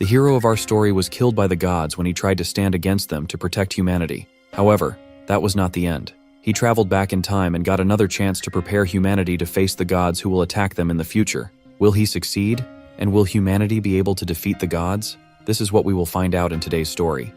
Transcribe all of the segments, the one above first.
The hero of our story was killed by the gods when he tried to stand against them to protect humanity. However, that was not the end. He traveled back in time and got another chance to prepare humanity to face the gods who will attack them in the future. Will he succeed? And will humanity be able to defeat the gods? This is what we will find out in today's story.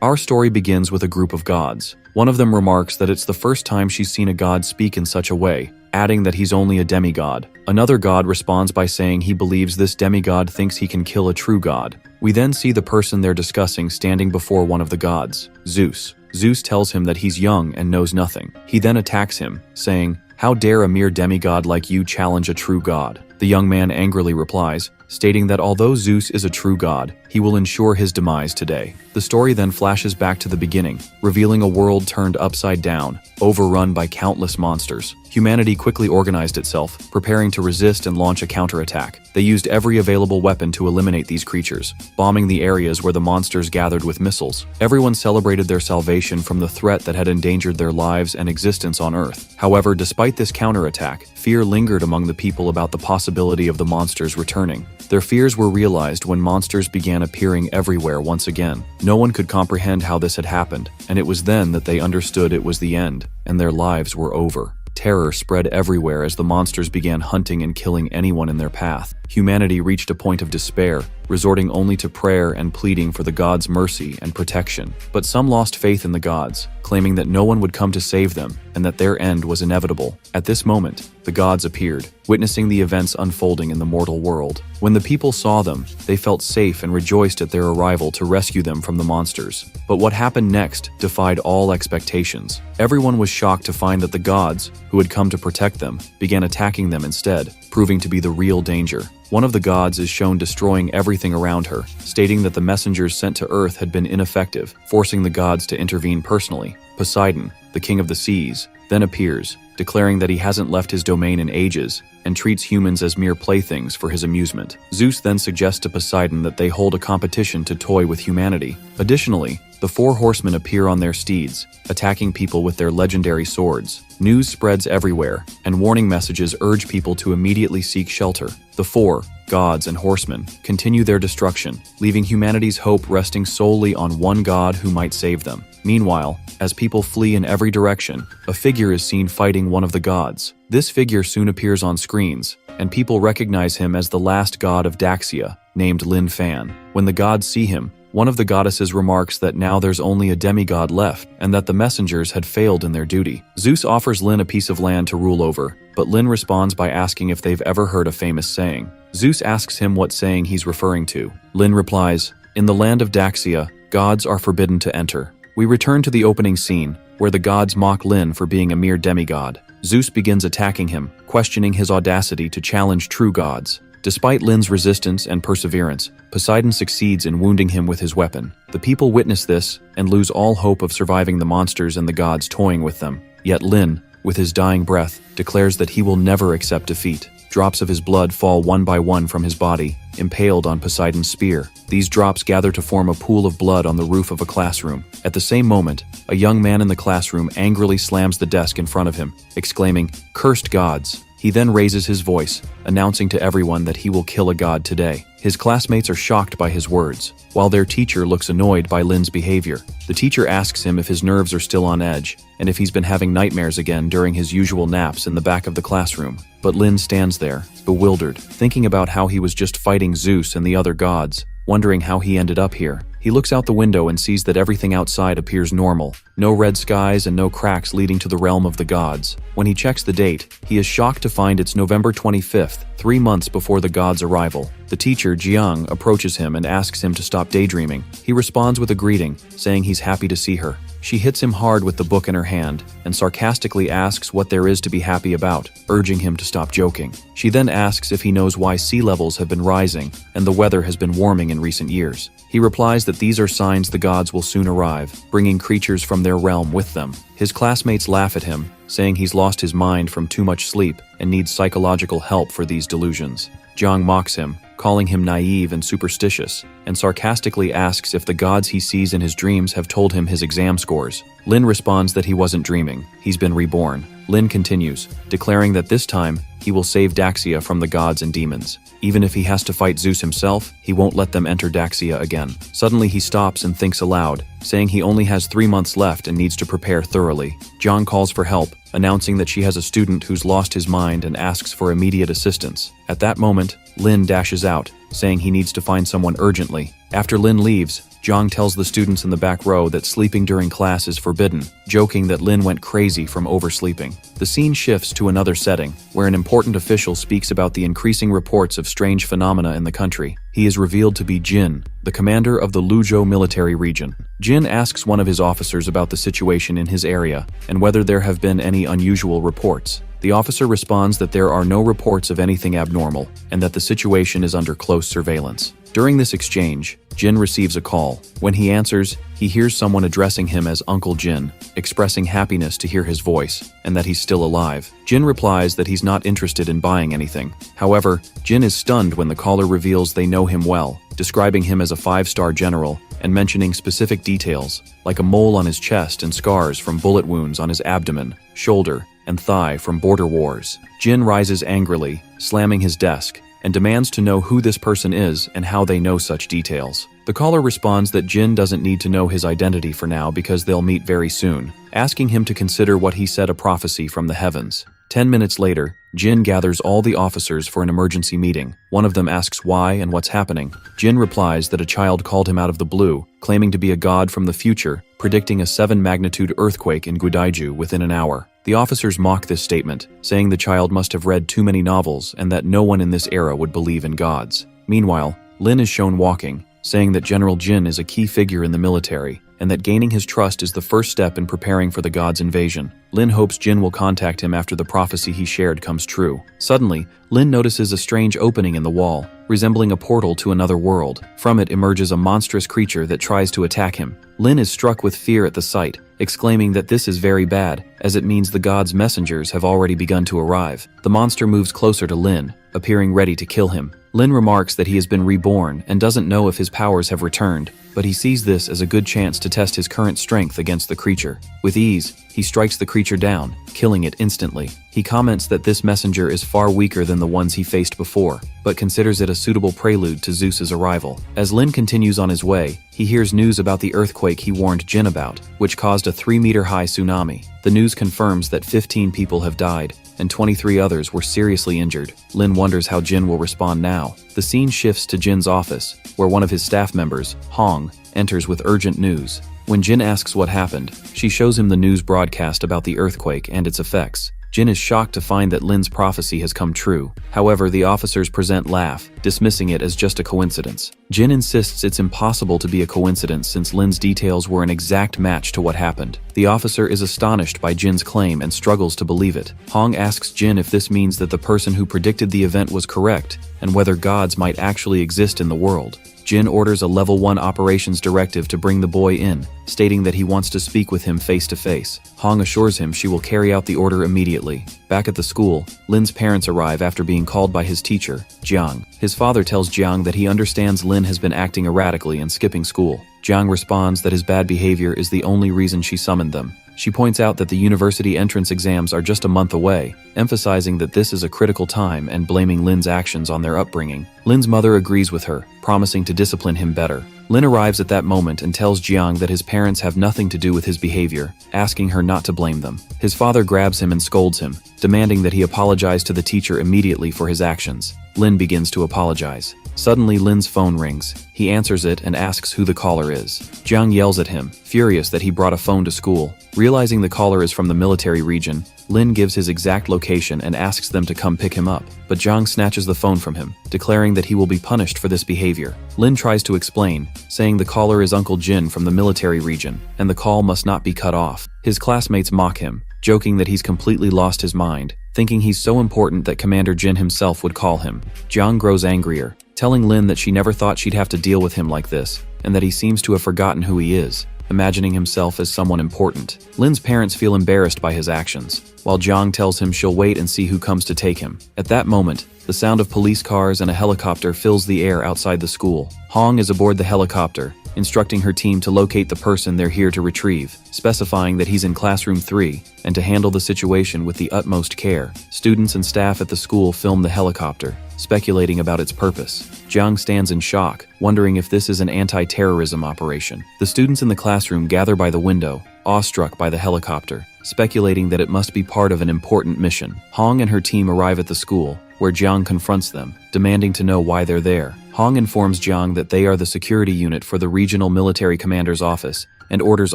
Our story begins with a group of gods. One of them remarks that it's the first time she's seen a god speak in such a way, adding that he's only a demigod. Another god responds by saying he believes this demigod thinks he can kill a true god. We then see the person they're discussing standing before one of the gods, Zeus. Zeus tells him that he's young and knows nothing. He then attacks him, saying, "How dare a mere demigod like you challenge a true god?" The young man angrily replies, stating that although Zeus is a true god, he will ensure his demise today. The story then flashes back to the beginning, revealing a world turned upside down, overrun by countless monsters. Humanity quickly organized itself, preparing to resist and launch a counterattack. They used every available weapon to eliminate these creatures, bombing the areas where the monsters gathered with missiles. Everyone celebrated their salvation from the threat that had endangered their lives and existence on Earth. However, despite this counterattack, fear lingered among the people about the possibility of the monsters returning. Their fears were realized when monsters began appearing everywhere once again. No one could comprehend how this had happened, and it was then that they understood it was the end, and their lives were over. Terror spread everywhere as the monsters began hunting and killing anyone in their path. Humanity reached a point of despair, resorting only to prayer and pleading for the gods' mercy and protection. But some lost faith in the gods, claiming that no one would come to save them and that their end was inevitable. At this moment, the gods appeared, witnessing the events unfolding in the mortal world. When the people saw them, they felt safe and rejoiced at their arrival to rescue them from the monsters. But what happened next defied all expectations. Everyone was shocked to find that the gods, who had come to protect them, began attacking them instead, proving to be the real danger. One of the gods is shown destroying everything around her, stating that the messengers sent to Earth had been ineffective, forcing the gods to intervene personally. Poseidon, the king of the seas, then appears, declaring that he hasn't left his domain in ages and treats humans as mere playthings for his amusement. Zeus then suggests to Poseidon that they hold a competition to toy with humanity. Additionally, the four horsemen appear on their steeds, attacking people with their legendary swords. News spreads everywhere, and warning messages urge people to immediately seek shelter. The four, gods and horsemen, continue their destruction, leaving humanity's hope resting solely on one god who might save them. Meanwhile, as people flee in every direction, a figure is seen fighting one of the gods. This figure soon appears on screens, and people recognize him as the last god of Daxia, named Lin Fan. When the gods see him, one of the goddesses remarks that now there's only a demigod left, and that the messengers had failed in their duty. Zeus offers Lin a piece of land to rule over, but Lin responds by asking if they've ever heard a famous saying. Zeus asks him what saying he's referring to. Lin replies, "In the land of Daxia, gods are forbidden to enter." We return to the opening scene, where the gods mock Lin for being a mere demigod. Zeus begins attacking him, questioning his audacity to challenge true gods. Despite Lin's resistance and perseverance, Poseidon succeeds in wounding him with his weapon. The people witness this and lose all hope of surviving the monsters and the gods toying with them. Yet Lin, with his dying breath, declares that he will never accept defeat. Drops of his blood fall one by one from his body, impaled on Poseidon's spear. These drops gather to form a pool of blood on the roof of a classroom. At the same moment, a young man in the classroom angrily slams the desk in front of him, exclaiming, "Cursed gods!" He then raises his voice, announcing to everyone that he will kill a god today. His classmates are shocked by his words, while their teacher looks annoyed by Lin's behavior. The teacher asks him if his nerves are still on edge, and if he's been having nightmares again during his usual naps in the back of the classroom. But Lin stands there, bewildered, thinking about how he was just fighting Zeus and the other gods, wondering how he ended up here. He looks out the window and sees that everything outside appears normal. No red skies and no cracks leading to the realm of the gods. When he checks the date, he is shocked to find it's November 25th, 3 months before the gods' arrival. The teacher, Jiang, approaches him and asks him to stop daydreaming. He responds with a greeting, saying he's happy to see her. She hits him hard with the book in her hand and sarcastically asks what there is to be happy about, urging him to stop joking. She then asks if he knows why sea levels have been rising and the weather has been warming in recent years. He replies that these are signs the gods will soon arrive, bringing creatures from their realm with them. His classmates laugh at him, saying he's lost his mind from too much sleep and needs psychological help for these delusions. Jiang mocks him, calling him naive and superstitious, and sarcastically asks if the gods he sees in his dreams have told him his exam scores. Lin responds that he wasn't dreaming, he's been reborn. Lin continues, declaring that this time, he will save Daxia from the gods and demons. Even if he has to fight Zeus himself, he won't let them enter Daxia again. Suddenly he stops and thinks aloud, saying he only has 3 months left and needs to prepare thoroughly. Jiang calls for help, announcing that she has a student who's lost his mind and asks for immediate assistance. At that moment, Lin dashes out, saying he needs to find someone urgently. After Lin leaves, Jiang tells the students in the back row that sleeping during class is forbidden, joking that Lin went crazy from oversleeping. The scene shifts to another setting, where an important official speaks about the increasing reports of strange phenomena in the country. He is revealed to be Jin, the commander of the Luzhou military region. Jin asks one of his officers about the situation in his area and whether there have been any unusual reports. The officer responds that there are no reports of anything abnormal and that the situation is under close surveillance. During this exchange, Jin receives a call. When he answers, he hears someone addressing him as Uncle Jin, expressing happiness to hear his voice and that he's still alive. Jin replies that he's not interested in buying anything. However, Jin is stunned when the caller reveals they know him well, describing him as a 5-star general and mentioning specific details, like a mole on his chest and scars from bullet wounds on his abdomen, shoulder, and thigh from border wars. Jin rises angrily, slamming his desk, and demands to know who this person is and how they know such details. The caller responds that Jin doesn't need to know his identity for now because they'll meet very soon, asking him to consider what he said a prophecy from the heavens. 10 minutes later, Jin gathers all the officers for an emergency meeting. One of them asks why and what's happening. Jin replies that a child called him out of the blue, claiming to be a god from the future, predicting a 7-magnitude earthquake in Gudaiju within an hour. The officers mock this statement, saying the child must have read too many novels and that no one in this era would believe in gods. Meanwhile, Lin is shown walking, saying that General Jin is a key figure in the military, and that gaining his trust is the first step in preparing for the gods' invasion. Lin hopes Jin will contact him after the prophecy he shared comes true. Suddenly, Lin notices a strange opening in the wall, resembling a portal to another world. From it emerges a monstrous creature that tries to attack him. Lin is struck with fear at the sight, exclaiming that this is very bad, as it means the gods' messengers have already begun to arrive. The monster moves closer to Lin, appearing ready to kill him. Lin remarks that he has been reborn and doesn't know if his powers have returned, but he sees this as a good chance to test his current strength against the creature. With ease, he strikes the creature down, killing it instantly. He comments that this messenger is far weaker than the ones he faced before, but considers it a suitable prelude to Zeus's arrival. As Lin continues on his way, he hears news about the earthquake he warned Jin about, which caused a 3-meter-high tsunami. The news confirms that 15 people have died, and 23 others were seriously injured. Lin wonders how Jin will respond now. The scene shifts to Jin's office, where one of his staff members, Hong, enters with urgent news. When Jin asks what happened, she shows him the news broadcast about the earthquake and its effects. Jin is shocked to find that Lin's prophecy has come true. However, the officers present laugh, dismissing it as just a coincidence. Jin insists it's impossible to be a coincidence since Lin's details were an exact match to what happened. The officer is astonished by Jin's claim and struggles to believe it. Hong asks Jin if this means that the person who predicted the event was correct, and whether gods might actually exist in the world. Jin orders a level 1 operations directive to bring the boy in, stating that he wants to speak with him face to face. Hong assures him she will carry out the order immediately. Back at the school, Lin's parents arrive after being called by his teacher, Jiang. His father tells Jiang that he understands Lin has been acting erratically and skipping school. Jiang responds that his bad behavior is the only reason she summoned them. She points out that the university entrance exams are just a month away, emphasizing that this is a critical time and blaming Lin's actions on their upbringing. Lin's mother agrees with her, promising to discipline him better. Lin arrives at that moment and tells Jiang that his parents have nothing to do with his behavior, asking her not to blame them. His father grabs him and scolds him, demanding that he apologize to the teacher immediately for his actions. Lin begins to apologize. Suddenly, Lin's phone rings. He answers it and asks who the caller is. Jiang yells at him, furious that he brought a phone to school. Realizing the caller is from the military region, Lin gives his exact location and asks them to come pick him up, but Jiang snatches the phone from him, declaring that he will be punished for this behavior. Lin tries to explain, saying the caller is Uncle Jin from the military region, and the call must not be cut off. His classmates mock him, joking that he's completely lost his mind, thinking he's so important that Commander Jin himself would call him. Jiang grows angrier, telling Lin that she never thought she'd have to deal with him like this, and that he seems to have forgotten who he is, imagining himself as someone important. Lin's parents feel embarrassed by his actions, while Jiang tells him she'll wait and see who comes to take him. At that moment, the sound of police cars and a helicopter fills the air outside the school. Hong is aboard the helicopter, instructing her team to locate the person they're here to retrieve, specifying that he's in classroom 3, and to handle the situation with the utmost care. Students and staff at the school film the helicopter, speculating about its purpose. Jiang stands in shock, wondering if this is an anti-terrorism operation. The students in the classroom gather by the window, awestruck by the helicopter, speculating that it must be part of an important mission. Hong and her team arrive at the school, where Jiang confronts them, demanding to know why they're there. Hong informs Jiang that they are the security unit for the regional military commander's office and orders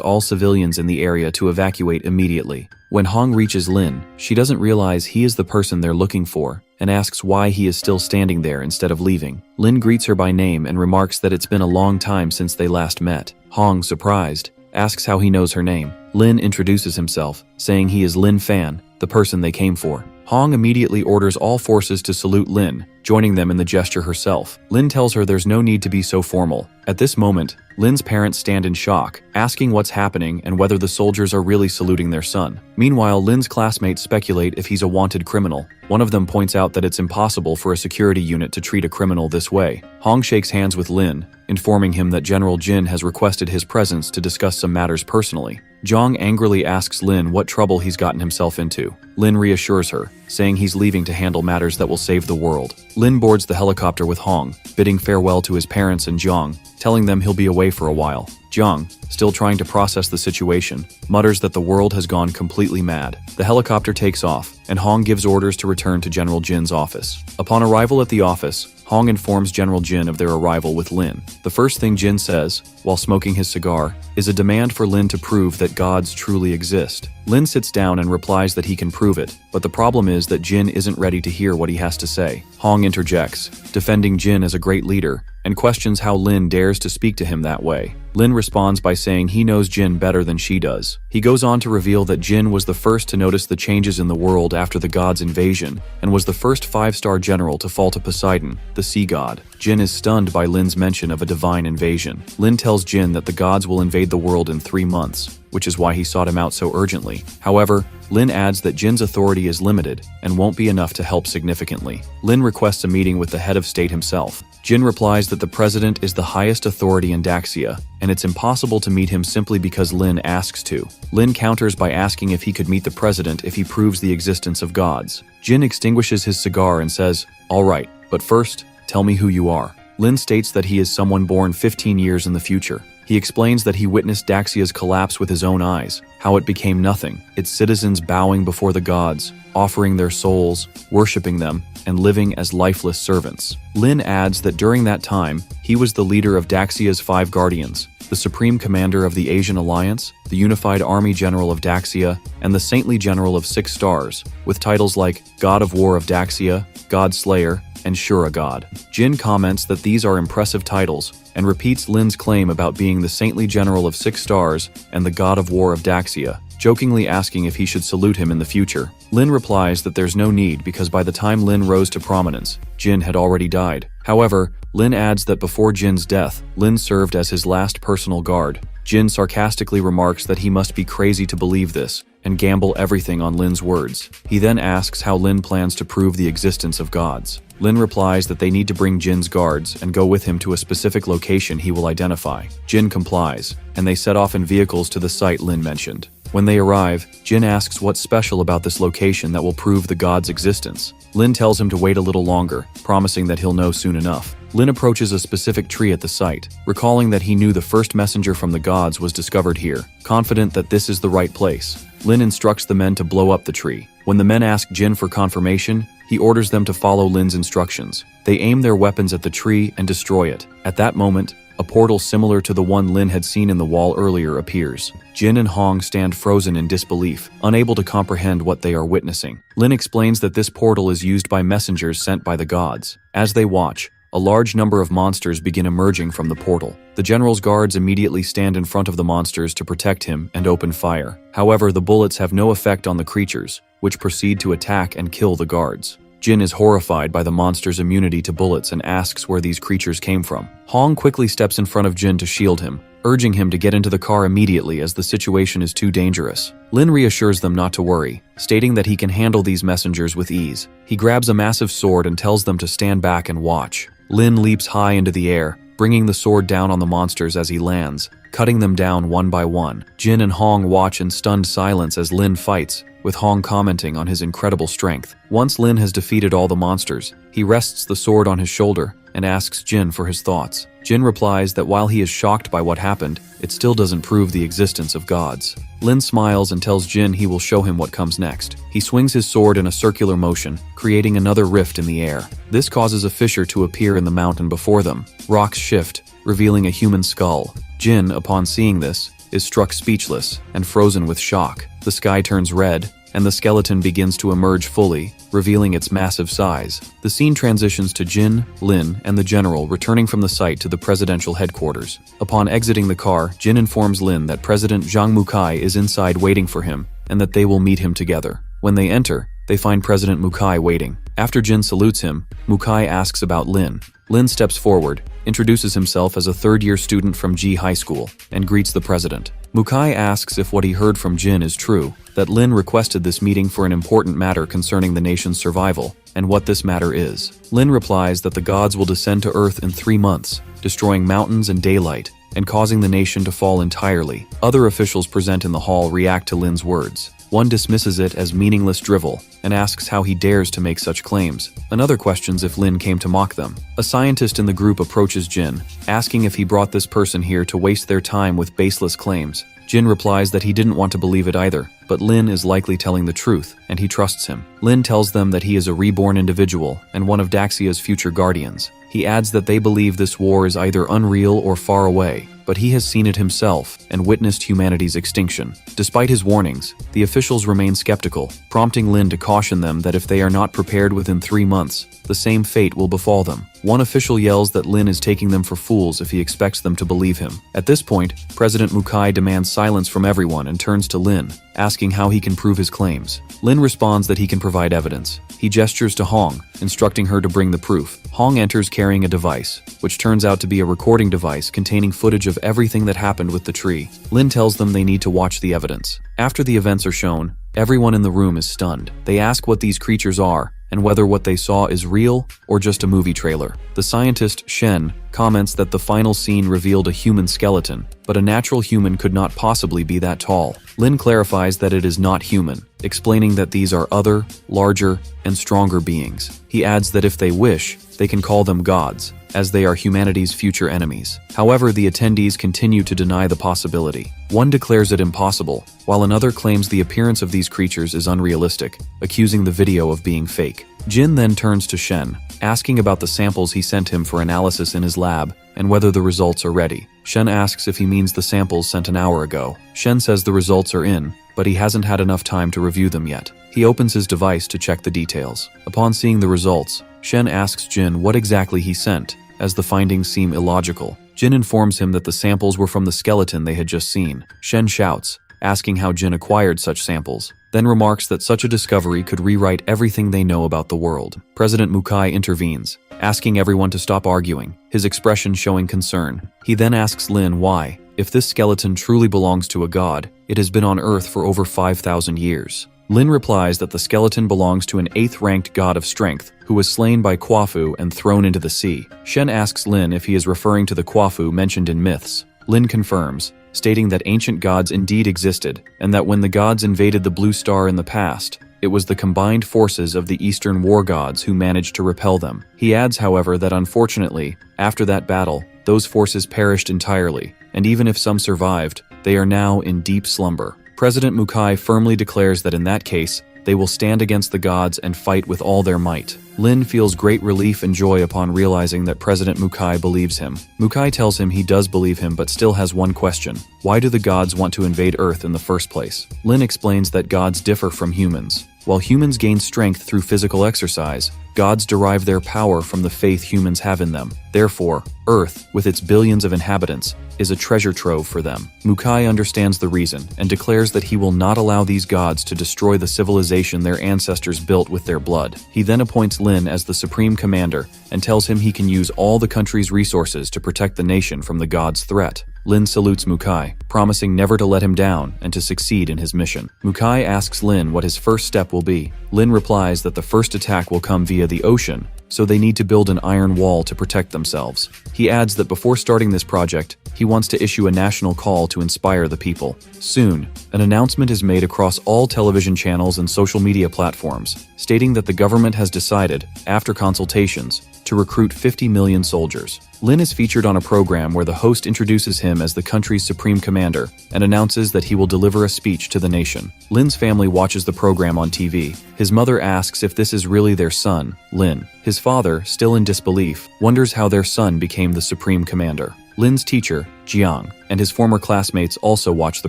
all civilians in the area to evacuate immediately. When Hong reaches Lin, she doesn't realize he is the person they're looking for and asks why he is still standing there instead of leaving. Lin greets her by name and remarks that it's been a long time since they last met. Hong, surprised, asks how he knows her name. Lin introduces himself, saying he is Lin Fan, the person they came for. Hong immediately orders all forces to salute Lin, joining them in the gesture herself. Lin tells her there's no need to be so formal. At this moment, Lin's parents stand in shock, asking what's happening and whether the soldiers are really saluting their son. Meanwhile, Lin's classmates speculate if he's a wanted criminal. One of them points out that it's impossible for a security unit to treat a criminal this way. Hong shakes hands with Lin, informing him that General Jin has requested his presence to discuss some matters personally. Jiang angrily asks Lin what trouble he's gotten himself into. Lin reassures her, saying he's leaving to handle matters that will save the world. Lin boards the helicopter with Hong, bidding farewell to his parents and Jiang, telling them he'll be away for a while. Jiang, still trying to process the situation, mutters that the world has gone completely mad. The helicopter takes off, and Hong gives orders to return to General Jin's office. Upon arrival at the office, Hong informs General Jin of their arrival with Lin. The first thing Jin says, while smoking his cigar, is a demand for Lin to prove that gods truly exist. Lin sits down and replies that he can prove it, but the problem is that Jin isn't ready to hear what he has to say. Hong interjects, defending Jin as a great leader, and questions how Lin dares to speak to him that way. Lin responds by saying he knows Jin better than she does. He goes on to reveal that Jin was the first to notice the changes in the world after the gods' invasion, and was the first 5-star general to fall to Poseidon, the sea god. Jin is stunned by Lin's mention of a divine invasion. Lin tells Jin that the gods will invade the world in 3 months, which is why he sought him out so urgently. However, Lin adds that Jin's authority is limited and won't be enough to help significantly. Lin requests a meeting with the head of state himself. Jin replies that the president is the highest authority in Daxia, and it's impossible to meet him simply because Lin asks to. Lin counters by asking if he could meet the president if he proves the existence of gods. Jin extinguishes his cigar and says, "All right, but first, tell me who you are." Lin states that he is someone born 15 years in the future. He explains that he witnessed Daxia's collapse with his own eyes, how it became nothing, its citizens bowing before the gods, offering their souls, worshipping them, and living as lifeless servants. Lin adds that during that time, he was the leader of Daxia's 5 guardians, the supreme commander of the Asian Alliance, the unified army general of Daxia, and the saintly general of 6 stars, with titles like God of War of Daxia, God Slayer, and Shura God. Jin comments that these are impressive titles, and repeats Lin's claim about being the saintly general of 6 stars and the God of War of Daxia, jokingly asking if he should salute him in the future. Lin replies that there's no need because by the time Lin rose to prominence, Jin had already died. However, Lin adds that before Jin's death, Lin served as his last personal guard. Jin sarcastically remarks that he must be crazy to believe this, and gamble everything on Lin's words. He then asks how Lin plans to prove the existence of gods. Lin replies that they need to bring Jin's guards and go with him to a specific location he will identify. Jin complies, and they set off in vehicles to the site Lin mentioned. When they arrive, Jin asks what's special about this location that will prove the god's existence. Lin tells him to wait a little longer, promising that he'll know soon enough. Lin approaches a specific tree at the site, recalling that he knew the first messenger from the gods was discovered here. Confident that this is the right place, Lin instructs the men to blow up the tree. When the men ask Jin for confirmation, he orders them to follow Lin's instructions. They aim their weapons at the tree and destroy it. At that moment, a portal similar to the one Lin had seen in the wall earlier appears. Jin and Hong stand frozen in disbelief, unable to comprehend what they are witnessing. Lin explains that this portal is used by messengers sent by the gods. As they watch, a large number of monsters begin emerging from the portal. The general's guards immediately stand in front of the monsters to protect him and open fire. However, the bullets have no effect on the creatures, which proceed to attack and kill the guards. Jin is horrified by the monster's immunity to bullets and asks where these creatures came from. Hong quickly steps in front of Jin to shield him, urging him to get into the car immediately as the situation is too dangerous. Lin reassures them not to worry, stating that he can handle these messengers with ease. He grabs a massive sword and tells them to stand back and watch. Lin leaps high into the air, bringing the sword down on the monsters as he lands, cutting them down one by one. Jin and Hong watch in stunned silence as Lin fights, with Hong commenting on his incredible strength. Once Lin has defeated all the monsters, he rests the sword on his shoulder and asks Jin for his thoughts. Jin replies that while he is shocked by what happened, it still doesn't prove the existence of gods. Lin smiles and tells Jin he will show him what comes next. He swings his sword in a circular motion, creating another rift in the air. This causes a fissure to appear in the mountain before them. Rocks shift, revealing a human skull. Jin, upon seeing this, is struck speechless and frozen with shock. The sky turns red, and the skeleton begins to emerge fully, revealing its massive size. The scene transitions to Jin, Lin, and the general returning from the site to the presidential headquarters. Upon exiting the car, Jin informs Lin that President Zhang Mukai is inside waiting for him, and that they will meet him together. When they enter, they find President Mukai waiting. After Jin salutes him, Mukai asks about Lin. Lin steps forward, introduces himself as a third-year student from Ji High School, and greets the president. Mukai asks if what he heard from Jin is true, that Lin requested this meeting for an important matter concerning the nation's survival, and what this matter is. Lin replies that the gods will descend to Earth in 3 months, destroying mountains and daylight, and causing the nation to fall entirely. Other officials present in the hall react to Lin's words. One dismisses it as meaningless drivel and asks how he dares to make such claims. Another questions if Lin came to mock them. A scientist in the group approaches Jin, asking if he brought this person here to waste their time with baseless claims. Jin replies that he didn't want to believe it either, but Lin is likely telling the truth, and he trusts him. Lin tells them that he is a reborn individual and one of Daxia's future guardians. He adds that they believe this war is either unreal or far away, but he has seen it himself and witnessed humanity's extinction. Despite his warnings, the officials remain skeptical, prompting Lin to caution them that if they are not prepared within 3 months, the same fate will befall them. One official yells that Lin is taking them for fools if he expects them to believe him. At this point, President Mukai demands silence from everyone and turns to Lin, asking how he can prove his claims. Lin responds that he can provide evidence. He gestures to Hong, instructing her to bring the proof. Hong enters carrying a device, which turns out to be a recording device containing footage of everything that happened with the tree. Lin tells them they need to watch the evidence. After the events are shown, everyone in the room is stunned. They ask what these creatures are, and whether what they saw is real or just a movie trailer. The scientist, Shen, comments that the final scene revealed a human skeleton, but a natural human could not possibly be that tall. Lin clarifies that it is not human, explaining that these are other, larger, and stronger beings. He adds that if they wish, they can call them gods, as they are humanity's future enemies. However, the attendees continue to deny the possibility. One declares it impossible, while another claims the appearance of these creatures is unrealistic, accusing the video of being fake. Jin then turns to Shen, asking about the samples he sent him for analysis in his lab and whether the results are ready. Shen asks if he means the samples sent an hour ago. Shen says the results are in, but he hasn't had enough time to review them yet. He opens his device to check the details. Upon seeing the results, Shen asks Jin what exactly he sent, as the findings seem illogical. Jin informs him that the samples were from the skeleton they had just seen. Shen shouts, asking how Jin acquired such samples, then remarks that such a discovery could rewrite everything they know about the world. President Mukai intervenes, asking everyone to stop arguing, his expression showing concern. He then asks Lin why, if this skeleton truly belongs to a god, it has been on Earth for over 5,000 years. Lin replies that the skeleton belongs to an 8th-ranked god of strength, who was slain by Kwafu and thrown into the sea. Shen asks Lin if he is referring to the Kwafu mentioned in myths. Lin confirms, stating that ancient gods indeed existed, and that when the gods invaded the Blue Star in the past, it was the combined forces of the Eastern war gods who managed to repel them. He adds, however, that unfortunately, after that battle, those forces perished entirely, and even if some survived, they are now in deep slumber. President Mukai firmly declares that in that case, they will stand against the gods and fight with all their might. Lin feels great relief and joy upon realizing that President Mukai believes him. Mukai tells him he does believe him but still has one question. Why do the gods want to invade Earth in the first place? Lin explains that gods differ from humans. While humans gain strength through physical exercise, gods derive their power from the faith humans have in them. Therefore, Earth, with its billions of inhabitants, is a treasure trove for them. Mukai understands the reason and declares that he will not allow these gods to destroy the civilization their ancestors built with their blood. He then appoints Lin as the supreme commander and tells him he can use all the country's resources to protect the nation from the gods' threat. Lin salutes Mukai, promising never to let him down and to succeed in his mission. Mukai asks Lin what his first step will be. Lin replies that the first attack will come via the ocean, so they need to build an iron wall to protect themselves. He adds that before starting this project, he wants to issue a national call to inspire the people. Soon, an announcement is made across all television channels and social media platforms, stating that the government has decided, after consultations, to recruit 50 million soldiers. Lin is featured on a program where the host introduces him as the country's supreme commander and announces that he will deliver a speech to the nation. Lin's family watches the program on TV. His mother asks if this is really their son, Lin. His father, still in disbelief, wonders how their son became the supreme commander. Lin's teacher, Jiang, and his former classmates also watch the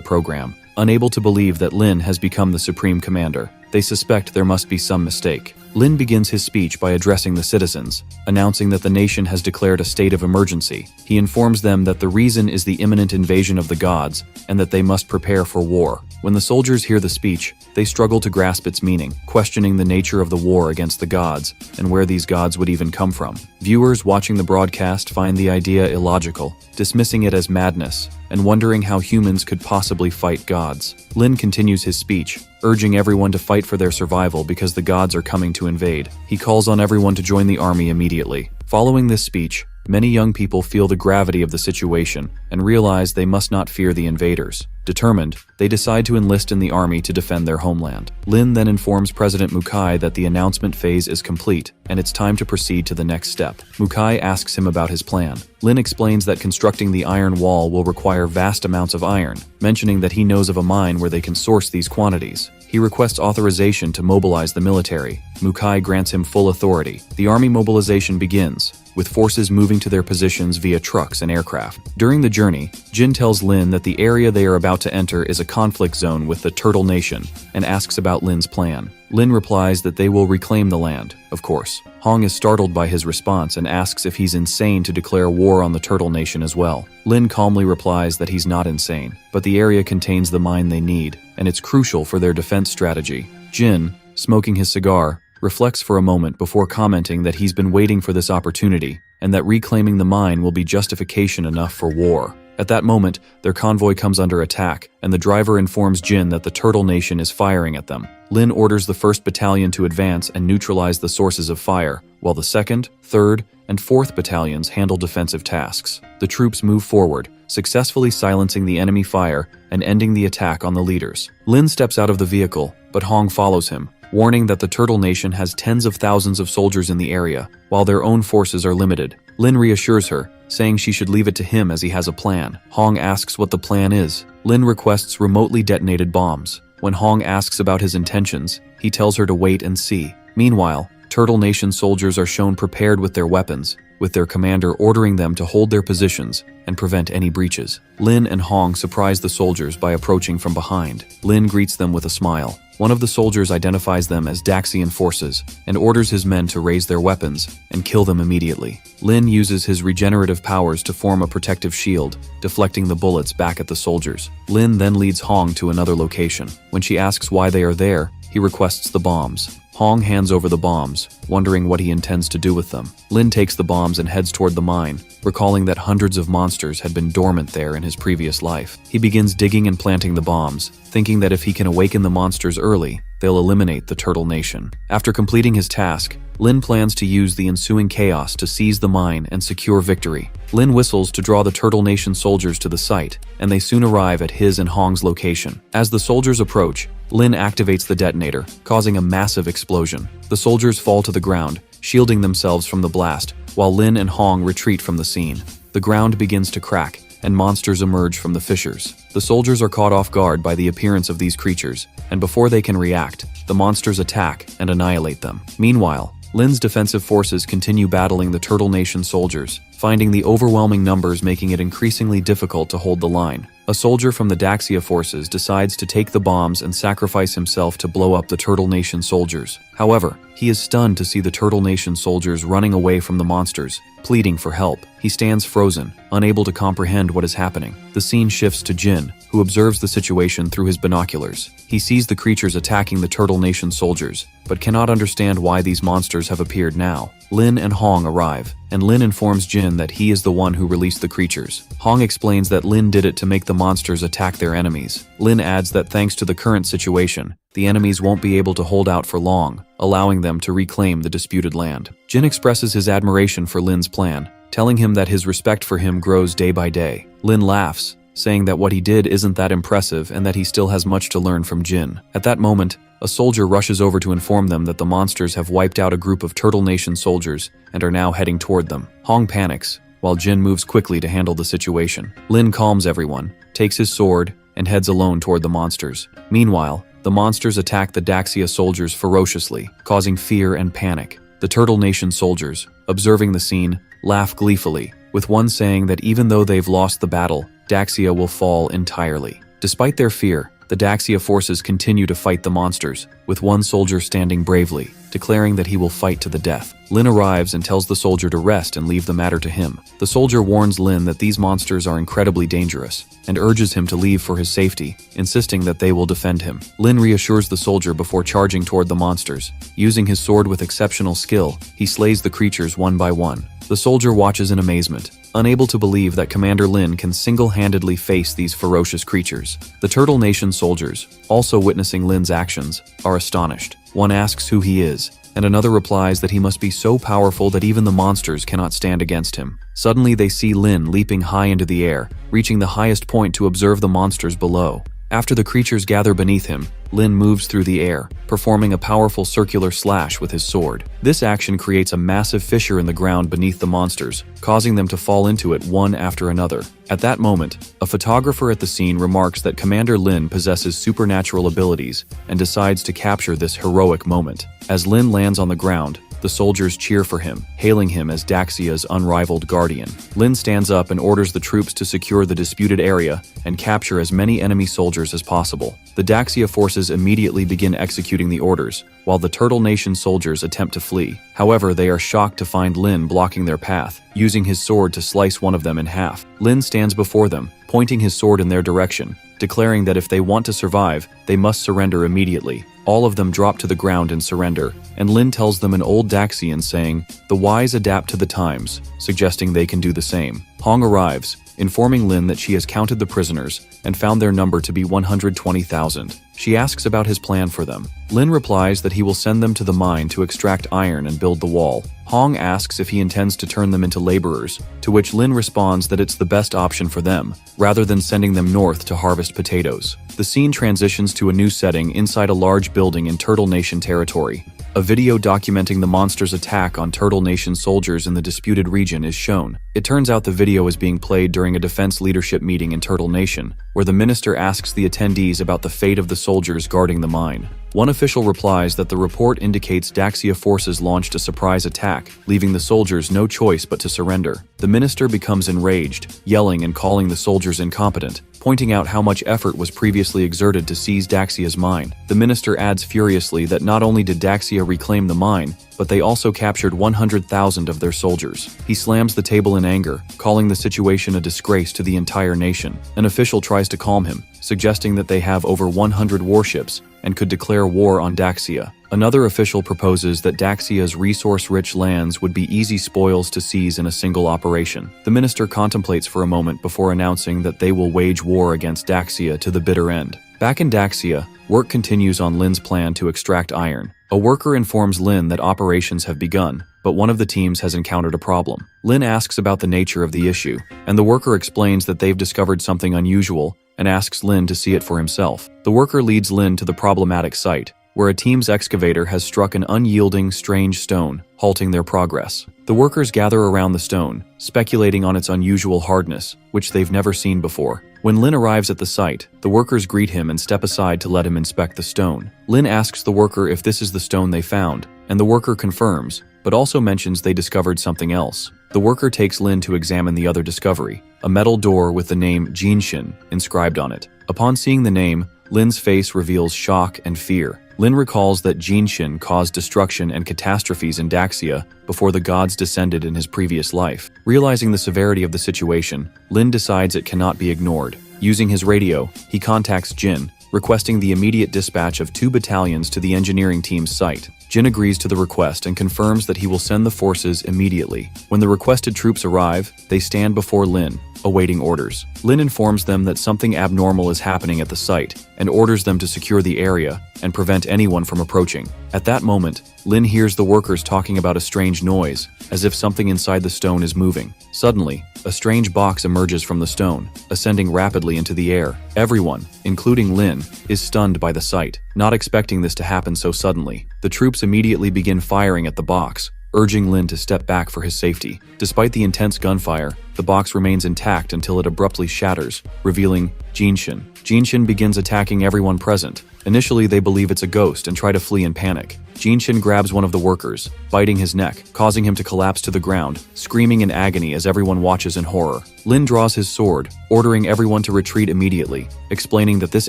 program, unable to believe that Lin has become the supreme commander. They suspect there must be some mistake. Lin begins his speech by addressing the citizens, announcing that the nation has declared a state of emergency. He informs them that the reason is the imminent invasion of the gods and that they must prepare for war. When the soldiers hear the speech, they struggle to grasp its meaning, questioning the nature of the war against the gods and where these gods would even come from. Viewers watching the broadcast find the idea illogical, dismissing it as madness, and wondering how humans could possibly fight gods. Lin continues his speech, urging everyone to fight for their survival because the gods are coming to invade. He calls on everyone to join the army immediately. Following this speech, many young people feel the gravity of the situation and realize they must not fear the invaders. Determined, they decide to enlist in the army to defend their homeland. Lin then informs President Mukai that the announcement phase is complete and it's time to proceed to the next step. Mukai asks him about his plan. Lin explains that constructing the iron wall will require vast amounts of iron, mentioning that he knows of a mine where they can source these quantities. He requests authorization to mobilize the military. Mukai grants him full authority. The army mobilization begins, with forces moving to their positions via trucks and aircraft. During the journey, Jin tells Lin that the area they are about to enter is a conflict zone with the Turtle Nation and asks about Lin's plan. Lin replies that they will reclaim the land, of course. Hong is startled by his response and asks if he's insane to declare war on the Turtle Nation as well. Lin calmly replies that he's not insane, but the area contains the mine they need, and it's crucial for their defense strategy. Jin, smoking his cigar, reflects for a moment before commenting that he's been waiting for this opportunity and that reclaiming the mine will be justification enough for war. At that moment, their convoy comes under attack, and the driver informs Jin that the Turtle Nation is firing at them. Lin orders the 1st Battalion to advance and neutralize the sources of fire, while the 2nd, 3rd, and 4th Battalions handle defensive tasks. The troops move forward, successfully silencing the enemy fire and ending the attack on the leaders. Lin steps out of the vehicle, but Hong follows him, warning that the Turtle Nation has tens of thousands of soldiers in the area, while their own forces are limited. Lin reassures her, saying she should leave it to him as he has a plan. Hong asks what the plan is. Lin requests remotely detonated bombs. When Hong asks about his intentions, he tells her to wait and see. Meanwhile, Turtle Nation soldiers are shown prepared with their weapons, with their commander ordering them to hold their positions and prevent any breaches. Lin and Hong surprise the soldiers by approaching from behind. Lin greets them with a smile. One of the soldiers identifies them as Daxian forces and orders his men to raise their weapons and kill them immediately. Lin uses his regenerative powers to form a protective shield, deflecting the bullets back at the soldiers. Lin then leads Hong to another location. When she asks why they are there, he requests the bombs. Hong hands over the bombs, wondering what he intends to do with them. Lin takes the bombs and heads toward the mine, recalling that hundreds of monsters had been dormant there in his previous life. He begins digging and planting the bombs, thinking that if he can awaken the monsters early, they'll eliminate the Turtle Nation. After completing his task, Lin plans to use the ensuing chaos to seize the mine and secure victory. Lin whistles to draw the Turtle Nation soldiers to the site, and they soon arrive at his and Hong's location. As the soldiers approach, Lin activates the detonator, causing a massive explosion. The soldiers fall to the ground, shielding themselves from the blast, while Lin and Hong retreat from the scene. The ground begins to crack, and monsters emerge from the fissures. The soldiers are caught off guard by the appearance of these creatures, and before they can react, the monsters attack and annihilate them. Meanwhile, Lin's defensive forces continue battling the Turtle Nation soldiers, finding the overwhelming numbers making it increasingly difficult to hold the line. A soldier from the Daxia forces decides to take the bombs and sacrifice himself to blow up the Turtle Nation soldiers. However, he is stunned to see the Turtle Nation soldiers running away from the monsters, pleading for help. He stands frozen, unable to comprehend what is happening. The scene shifts to Jin, who observes the situation through his binoculars. He sees the creatures attacking the Turtle Nation soldiers, but cannot understand why these monsters have appeared now. Lin and Hong arrive, and Lin informs Jin that he is the one who released the creatures. Hong explains that Lin did it to make the monsters attack their enemies. Lin adds that thanks to the current situation, the enemies won't be able to hold out for long, allowing them to reclaim the disputed land. Jin expresses his admiration for Lin's plan, telling him that his respect for him grows day by day. Lin laughs, saying that what he did isn't that impressive and that he still has much to learn from Jin. At that moment, a soldier rushes over to inform them that the monsters have wiped out a group of Turtle Nation soldiers and are now heading toward them. Hong panics, while Jin moves quickly to handle the situation. Lin calms everyone, takes his sword, and heads alone toward the monsters. Meanwhile, the monsters attack the Daxia soldiers ferociously, causing fear and panic. The Turtle Nation soldiers, observing the scene, laugh gleefully, with one saying that even though they've lost the battle, Daxia will fall entirely. Despite their fear, the Daxia forces continue to fight the monsters, with one soldier standing bravely, declaring that he will fight to the death. Lin arrives and tells the soldier to rest and leave the matter to him. The soldier warns Lin that these monsters are incredibly dangerous, and urges him to leave for his safety, insisting that they will defend him. Lin reassures the soldier before charging toward the monsters. Using his sword with exceptional skill, he slays the creatures one by one. The soldier watches in amazement, unable to believe that Commander Lin can single-handedly face these ferocious creatures. The Turtle Nation soldiers, also witnessing Lin's actions, are astonished. One asks who he is, and another replies that he must be so powerful that even the monsters cannot stand against him. Suddenly they see Lin leaping high into the air, reaching the highest point to observe the monsters below. After the creatures gather beneath him, Lin moves through the air, performing a powerful circular slash with his sword. This action creates a massive fissure in the ground beneath the monsters, causing them to fall into it one after another. At that moment, a photographer at the scene remarks that Commander Lin possesses supernatural abilities and decides to capture this heroic moment. As Lin lands on the ground, the soldiers cheer for him, hailing him as Daxia's unrivaled guardian. Lin stands up and orders the troops to secure the disputed area and capture as many enemy soldiers as possible. The Daxia forces immediately begin executing the orders, while the Turtle Nation soldiers attempt to flee. However, they are shocked to find Lin blocking their path, using his sword to slice one of them in half. Lin stands before them, pointing his sword in their direction, declaring that if they want to survive, they must surrender immediately. All of them drop to the ground and surrender, and Lin tells them an old Daxian saying, "The wise adapt to the times," suggesting they can do the same. Hong arrives, informing Lin that she has counted the prisoners and found their number to be 120,000. She asks about his plan for them. Lin replies that he will send them to the mine to extract iron and build the wall. Hong asks if he intends to turn them into laborers, to which Lin responds that it's the best option for them, rather than sending them north to harvest potatoes. The scene transitions to a new setting inside a large building in Turtle Nation territory. A video documenting the monsters' attack on Turtle Nation soldiers in the disputed region is shown. It turns out the video is being played during a defense leadership meeting in Turtle Nation, where the minister asks the attendees about the fate of the soldiers guarding the mine. One official replies that the report indicates Daxia forces launched a surprise attack, leaving the soldiers no choice but to surrender. The minister becomes enraged, yelling and calling the soldiers incompetent, pointing out how much effort was previously exerted to seize Daxia's mine. The minister adds furiously that not only did Daxia reclaim the mine, but they also captured 100,000 of their soldiers. He slams the table in anger, calling the situation a disgrace to the entire nation. An official tries to calm him, suggesting that they have over 100 warships and could declare war on Daxia. Another official proposes that Daxia's resource-rich lands would be easy spoils to seize in a single operation. The minister contemplates for a moment before announcing that they will wage war against Daxia to the bitter end. Back in Daxia, work continues on Lin's plan to extract iron. A worker informs Lin that operations have begun, but one of the teams has encountered a problem. Lin asks about the nature of the issue, and the worker explains that they've discovered something unusual and asks Lin to see it for himself. The worker leads Lin to the problematic site, where a team's excavator has struck an unyielding, strange stone, halting their progress. The workers gather around the stone, speculating on its unusual hardness, which they've never seen before. When Lin arrives at the site, the workers greet him and step aside to let him inspect the stone. Lin asks the worker if this is the stone they found, and the worker confirms, but also mentions they discovered something else. The worker takes Lin to examine the other discovery, a metal door with the name Jinshin inscribed on it. Upon seeing the name, Lin's face reveals shock and fear. Lin recalls that Jinshin caused destruction and catastrophes in Daxia before the gods descended in his previous life. Realizing the severity of the situation, Lin decides it cannot be ignored. Using his radio, he contacts Jin, requesting the immediate dispatch of 2 battalions to the engineering team's site. Jin agrees to the request and confirms that he will send the forces immediately. When the requested troops arrive, they stand before Lin, awaiting orders. Lin informs them that something abnormal is happening at the site and orders them to secure the area and prevent anyone from approaching. At that moment, Lin hears the workers talking about a strange noise, as if something inside the stone is moving. Suddenly, a strange box emerges from the stone, ascending rapidly into the air. Everyone, including Lin, is stunned by the sight, not expecting this to happen so suddenly. The troops immediately begin firing at the box, urging Lin to step back for his safety. Despite the intense gunfire, the box remains intact until it abruptly shatters, revealing Jinshin. Jinshin begins attacking everyone present. Initially, they believe it's a ghost and try to flee in panic. Jinshin grabs one of the workers, biting his neck, causing him to collapse to the ground, screaming in agony as everyone watches in horror. Lin draws his sword, ordering everyone to retreat immediately, explaining that this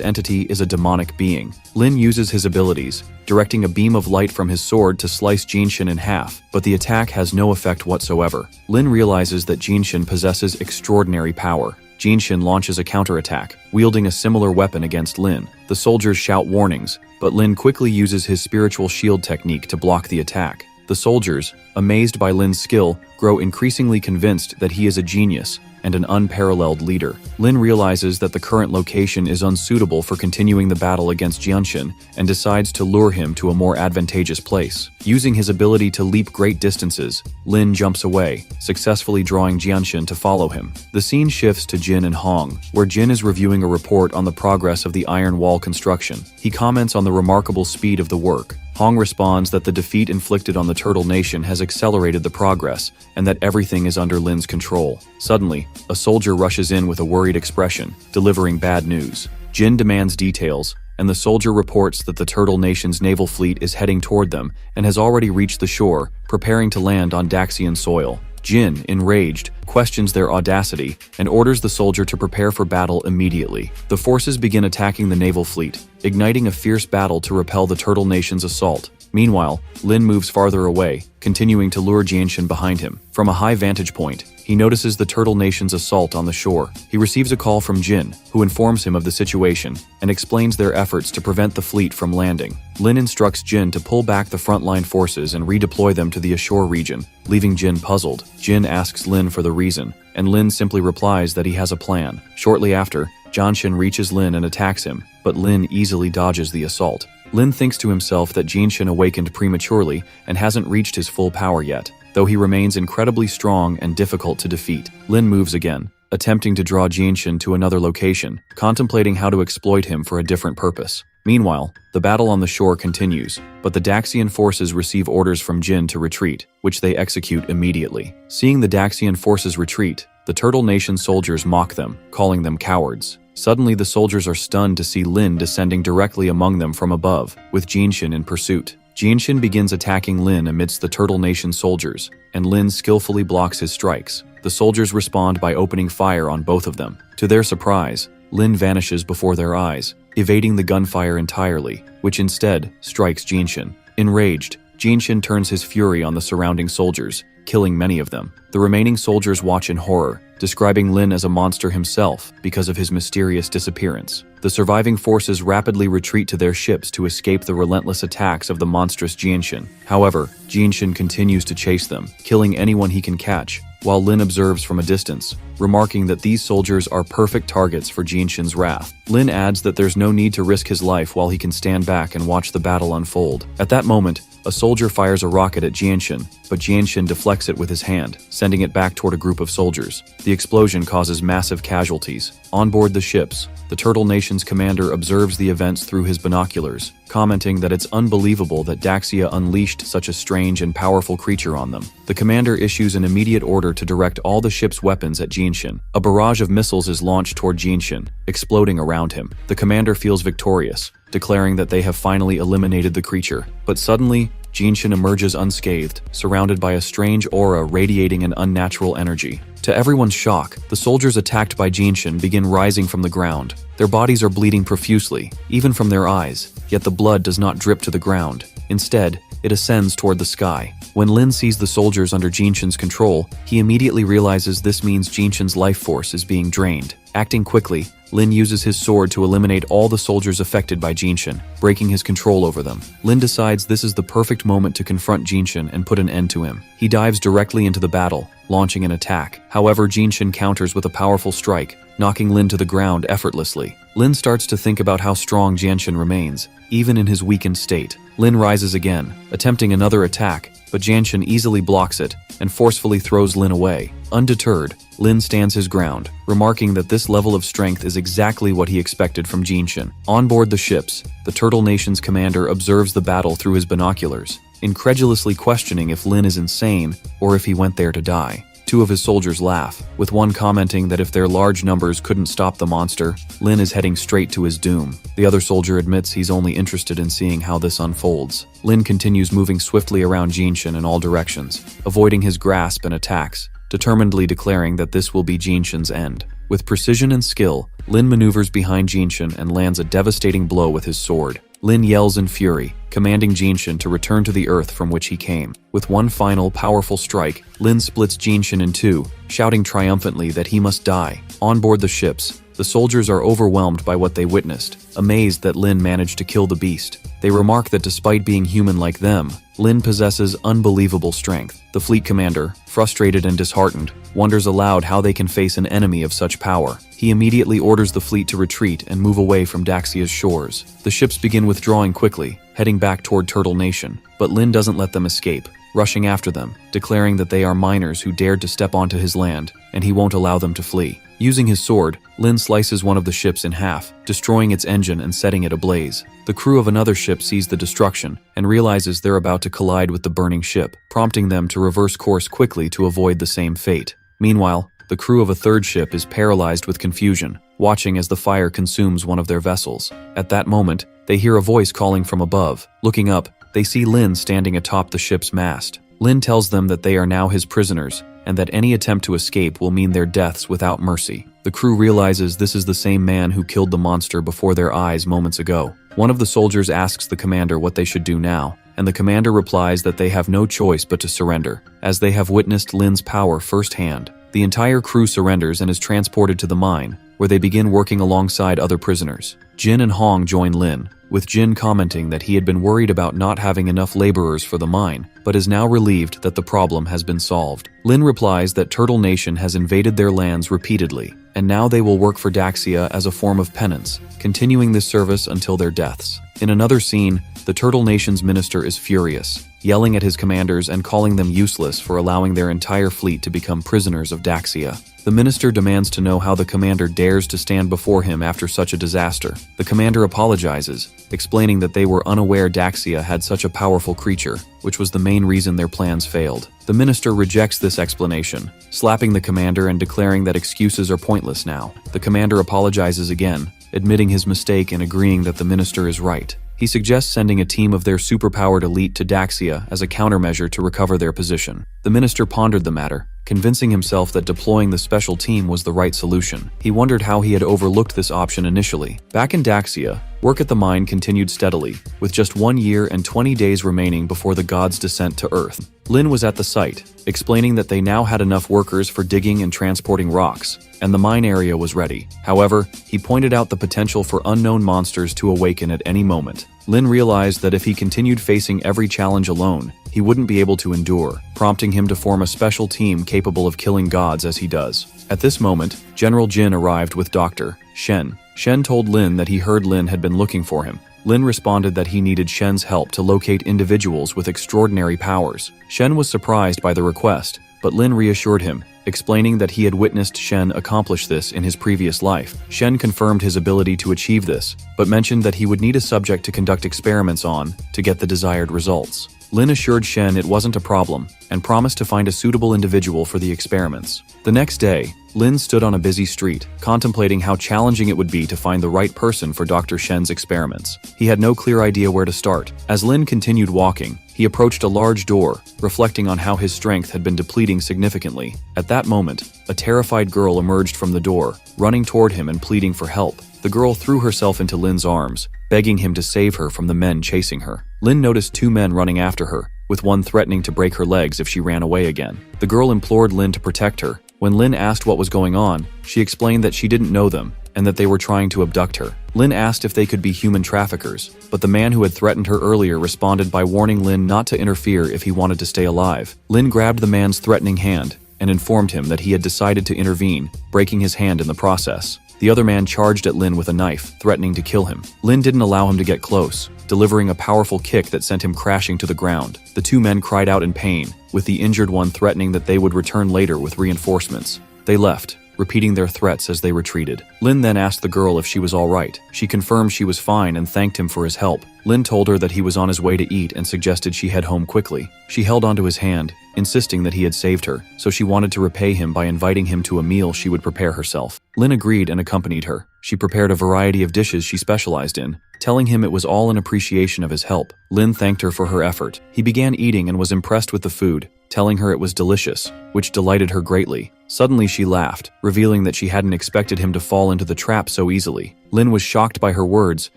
entity is a demonic being. Lin uses his abilities, directing a beam of light from his sword to slice Jinshin in half, but the attack has no effect whatsoever. Lin realizes that Jinshin possesses extraordinary power. Jinshin launches a counterattack, wielding a similar weapon against Lin. The soldiers shout warnings, but Lin quickly uses his spiritual shield technique to block the attack. The soldiers, amazed by Lin's skill, grow increasingly convinced that he is a genius and an unparalleled leader. Lin realizes that the current location is unsuitable for continuing the battle against Jinshin and decides to lure him to a more advantageous place. Using his ability to leap great distances, Lin jumps away, successfully drawing Jinshin to follow him. The scene shifts to Jin and Hong, where Jin is reviewing a report on the progress of the iron wall construction. He comments on the remarkable speed of the work. Hong responds that the defeat inflicted on the Turtle Nation has accelerated the progress and that everything is under Lin's control. Suddenly, a soldier rushes in with a worried expression, delivering bad news. Jin demands details, and the soldier reports that the Turtle Nation's naval fleet is heading toward them and has already reached the shore, preparing to land on Daxian soil. Jin, enraged, questions their audacity and orders the soldier to prepare for battle immediately. The forces begin attacking the naval fleet, igniting a fierce battle to repel the Turtle Nation's assault. Meanwhile, Lin moves farther away, continuing to lure Jinshin behind him. From a high vantage point, he notices the Turtle Nation's assault on the shore. He receives a call from Jin, who informs him of the situation and explains their efforts to prevent the fleet from landing. Lin instructs Jin to pull back the frontline forces and redeploy them to the ashore region, leaving Jin puzzled. Jin asks Lin for the reason, and Lin simply replies that he has a plan. Shortly after, Jinshin reaches Lin and attacks him, but Lin easily dodges the assault. Lin thinks to himself that Jinshin awakened prematurely and hasn't reached his full power yet, though he remains incredibly strong and difficult to defeat. Lin moves again, attempting to draw Jinshin to another location, contemplating how to exploit him for a different purpose. Meanwhile, the battle on the shore continues, but the Daxian forces receive orders from Jin to retreat, which they execute immediately. Seeing the Daxian forces retreat, the Turtle Nation soldiers mock them, calling them cowards. Suddenly, the soldiers are stunned to see Lin descending directly among them from above, with Jinshin in pursuit. Jinshin begins attacking Lin amidst the Turtle Nation soldiers, and Lin skillfully blocks his strikes. The soldiers respond by opening fire on both of them. To their surprise, Lin vanishes before their eyes, evading the gunfire entirely, which instead strikes Jinshin. Enraged, Jinshin turns his fury on the surrounding soldiers, killing many of them. The remaining soldiers watch in horror, describing Lin as a monster himself because of his mysterious disappearance. The surviving forces rapidly retreat to their ships to escape the relentless attacks of the monstrous Jinshin. However, Jinshin continues to chase them, killing anyone he can catch, while Lin observes from a distance, remarking that these soldiers are perfect targets for Jinshin's wrath. Lin adds that there's no need to risk his life while he can stand back and watch the battle unfold. At that moment, a soldier fires a rocket at Jinshin, but Jinshin deflects it with his hand, sending it back toward a group of soldiers. The explosion causes massive casualties. On board the ships, the Turtle Nation's commander observes the events through his binoculars, commenting that it's unbelievable that Daxia unleashed such a strange and powerful creature on them. The commander issues an immediate order to direct all the ship's weapons at Jinshin. A barrage of missiles is launched toward Jinshin, exploding around him. The commander feels victorious, declaring that they have finally eliminated the creature. But suddenly, Jinshin emerges unscathed, surrounded by a strange aura radiating an unnatural energy. To everyone's shock, the soldiers attacked by Jinshin begin rising from the ground. Their bodies are bleeding profusely, even from their eyes, yet the blood does not drip to the ground. Instead, it ascends toward the sky. When Lin sees the soldiers under Jinshin's control, he immediately realizes this means Jinshin's life force is being drained. Acting quickly, Lin uses his sword to eliminate all the soldiers affected by Jinshin, breaking his control over them. Lin decides this is the perfect moment to confront Jinshin and put an end to him. He dives directly into the battle, launching an attack. However, Jinshin counters with a powerful strike, knocking Lin to the ground effortlessly. Lin starts to think about how strong Jinshin remains, even in his weakened state. Lin rises again, attempting another attack, but Jinshin easily blocks it and forcefully throws Lin away. Undeterred, Lin stands his ground, remarking that this level of strength is exactly what he expected from Jinshin. On board the ships, the Turtle Nation's commander observes the battle through his binoculars, incredulously questioning if Lin is insane or if he went there to die. Two of his soldiers laugh, with one commenting that if their large numbers couldn't stop the monster, Lin is heading straight to his doom. The other soldier admits he's only interested in seeing how this unfolds. Lin continues moving swiftly around Jinshin in all directions, avoiding his grasp and attacks, determinedly declaring that this will be Jinshin's end. With precision and skill, Lin maneuvers behind Jinshin and lands a devastating blow with his sword. Lin yells in fury, commanding Jinshin to return to the earth from which he came. With one final, powerful strike, Lin splits Jinshin in two, shouting triumphantly that he must die. On board the ships, the soldiers are overwhelmed by what they witnessed, amazed that Lin managed to kill the beast. They remark that despite being human like them, Lin possesses unbelievable strength. The fleet commander, frustrated and disheartened, wonders aloud how they can face an enemy of such power. He immediately orders the fleet to retreat and move away from Daxia's shores. The ships begin withdrawing quickly, heading back toward Turtle Nation, but Lin doesn't let them escape, rushing after them, declaring that they are miners who dared to step onto his land, and he won't allow them to flee. Using his sword, Lin slices one of the ships in half, destroying its engine and setting it ablaze. The crew of another ship sees the destruction and realizes they're about to collide with the burning ship, prompting them to reverse course quickly to avoid the same fate. Meanwhile, the crew of a third ship is paralyzed with confusion, watching as the fire consumes one of their vessels. At that moment, they hear a voice calling from above. Looking up, they see Lin standing atop the ship's mast. Lin tells them that they are now his prisoners, and that any attempt to escape will mean their deaths without mercy. The crew realizes this is the same man who killed the monster before their eyes moments ago. One of the soldiers asks the commander what they should do now, and the commander replies that they have no choice but to surrender, as they have witnessed Lin's power firsthand. The entire crew surrenders and is transported to the mine, where they begin working alongside other prisoners. Jin and Hong join Lin, with Jin commenting that he had been worried about not having enough laborers for the mine, but is now relieved that the problem has been solved. Lin replies that Turtle Nation has invaded their lands repeatedly, and now they will work for Daxia as a form of penance, continuing this service until their deaths. In another scene, the Turtle Nation's minister is furious, yelling at his commanders and calling them useless for allowing their entire fleet to become prisoners of Daxia. The minister demands to know how the commander dares to stand before him after such a disaster. The commander apologizes, explaining that they were unaware Daxia had such a powerful creature, which was the main reason their plans failed. The minister rejects this explanation, slapping the commander and declaring that excuses are pointless now. The commander apologizes again, admitting his mistake and agreeing that the minister is right. He suggests sending a team of their superpowered elite to Daxia as a countermeasure to recover their position. The minister pondered the matter, convincing himself that deploying the special team was the right solution. He wondered how he had overlooked this option initially. Back in Daxia, work at the mine continued steadily, with just 1 year and 20 days remaining before the gods' descent to Earth. Lin was at the site, explaining that they now had enough workers for digging and transporting rocks, and the mine area was ready. However, he pointed out the potential for unknown monsters to awaken at any moment. Lin realized that if he continued facing every challenge alone, he wouldn't be able to endure, prompting him to form a special team capable of killing gods as he does. At this moment, General Jin arrived with Dr. Shen. Shen told Lin that he heard Lin had been looking for him. Lin responded that he needed Shen's help to locate individuals with extraordinary powers. Shen was surprised by the request, but Lin reassured him, explaining that he had witnessed Shen accomplish this in his previous life. Shen confirmed his ability to achieve this, but mentioned that he would need a subject to conduct experiments on to get the desired results. Lin assured Shen it wasn't a problem, and promised to find a suitable individual for the experiments. The next day, Lin stood on a busy street, contemplating how challenging it would be to find the right person for Dr. Shen's experiments. He had no clear idea where to start. As Lin continued walking, he He approached a large door, reflecting on how his strength had been depleting significantly. At that moment, a terrified girl emerged from the door, running toward him and pleading for help. The girl threw herself into Lin's arms, begging him to save her from the men chasing her. Lin noticed two men running after her, with one threatening to break her legs if she ran away again. The girl implored Lin to protect her. When Lin asked what was going on, she explained that she didn't know them and that they were trying to abduct her. Lin asked if they could be human traffickers, but the man who had threatened her earlier responded by warning Lin not to interfere if he wanted to stay alive. Lin grabbed the man's threatening hand and informed him that he had decided to intervene, breaking his hand in the process. The other man charged at Lin with a knife, threatening to kill him. Lin didn't allow him to get close, delivering a powerful kick that sent him crashing to the ground. The two men cried out in pain, with the injured one threatening that they would return later with reinforcements. They left, repeating their threats as they retreated. Lin then asked the girl if she was all right. She confirmed she was fine and thanked him for his help. Lin told her that he was on his way to eat and suggested she head home quickly. She held onto his hand, insisting that he had saved her, so she wanted to repay him by inviting him to a meal she would prepare herself. Lin agreed and accompanied her. She prepared a variety of dishes she specialized in, telling him it was all in appreciation of his help. Lin thanked her for her effort. He began eating and was impressed with the food, telling her it was delicious, which delighted her greatly. Suddenly she laughed, revealing that she hadn't expected him to fall into the trap so easily. Lin was shocked by her words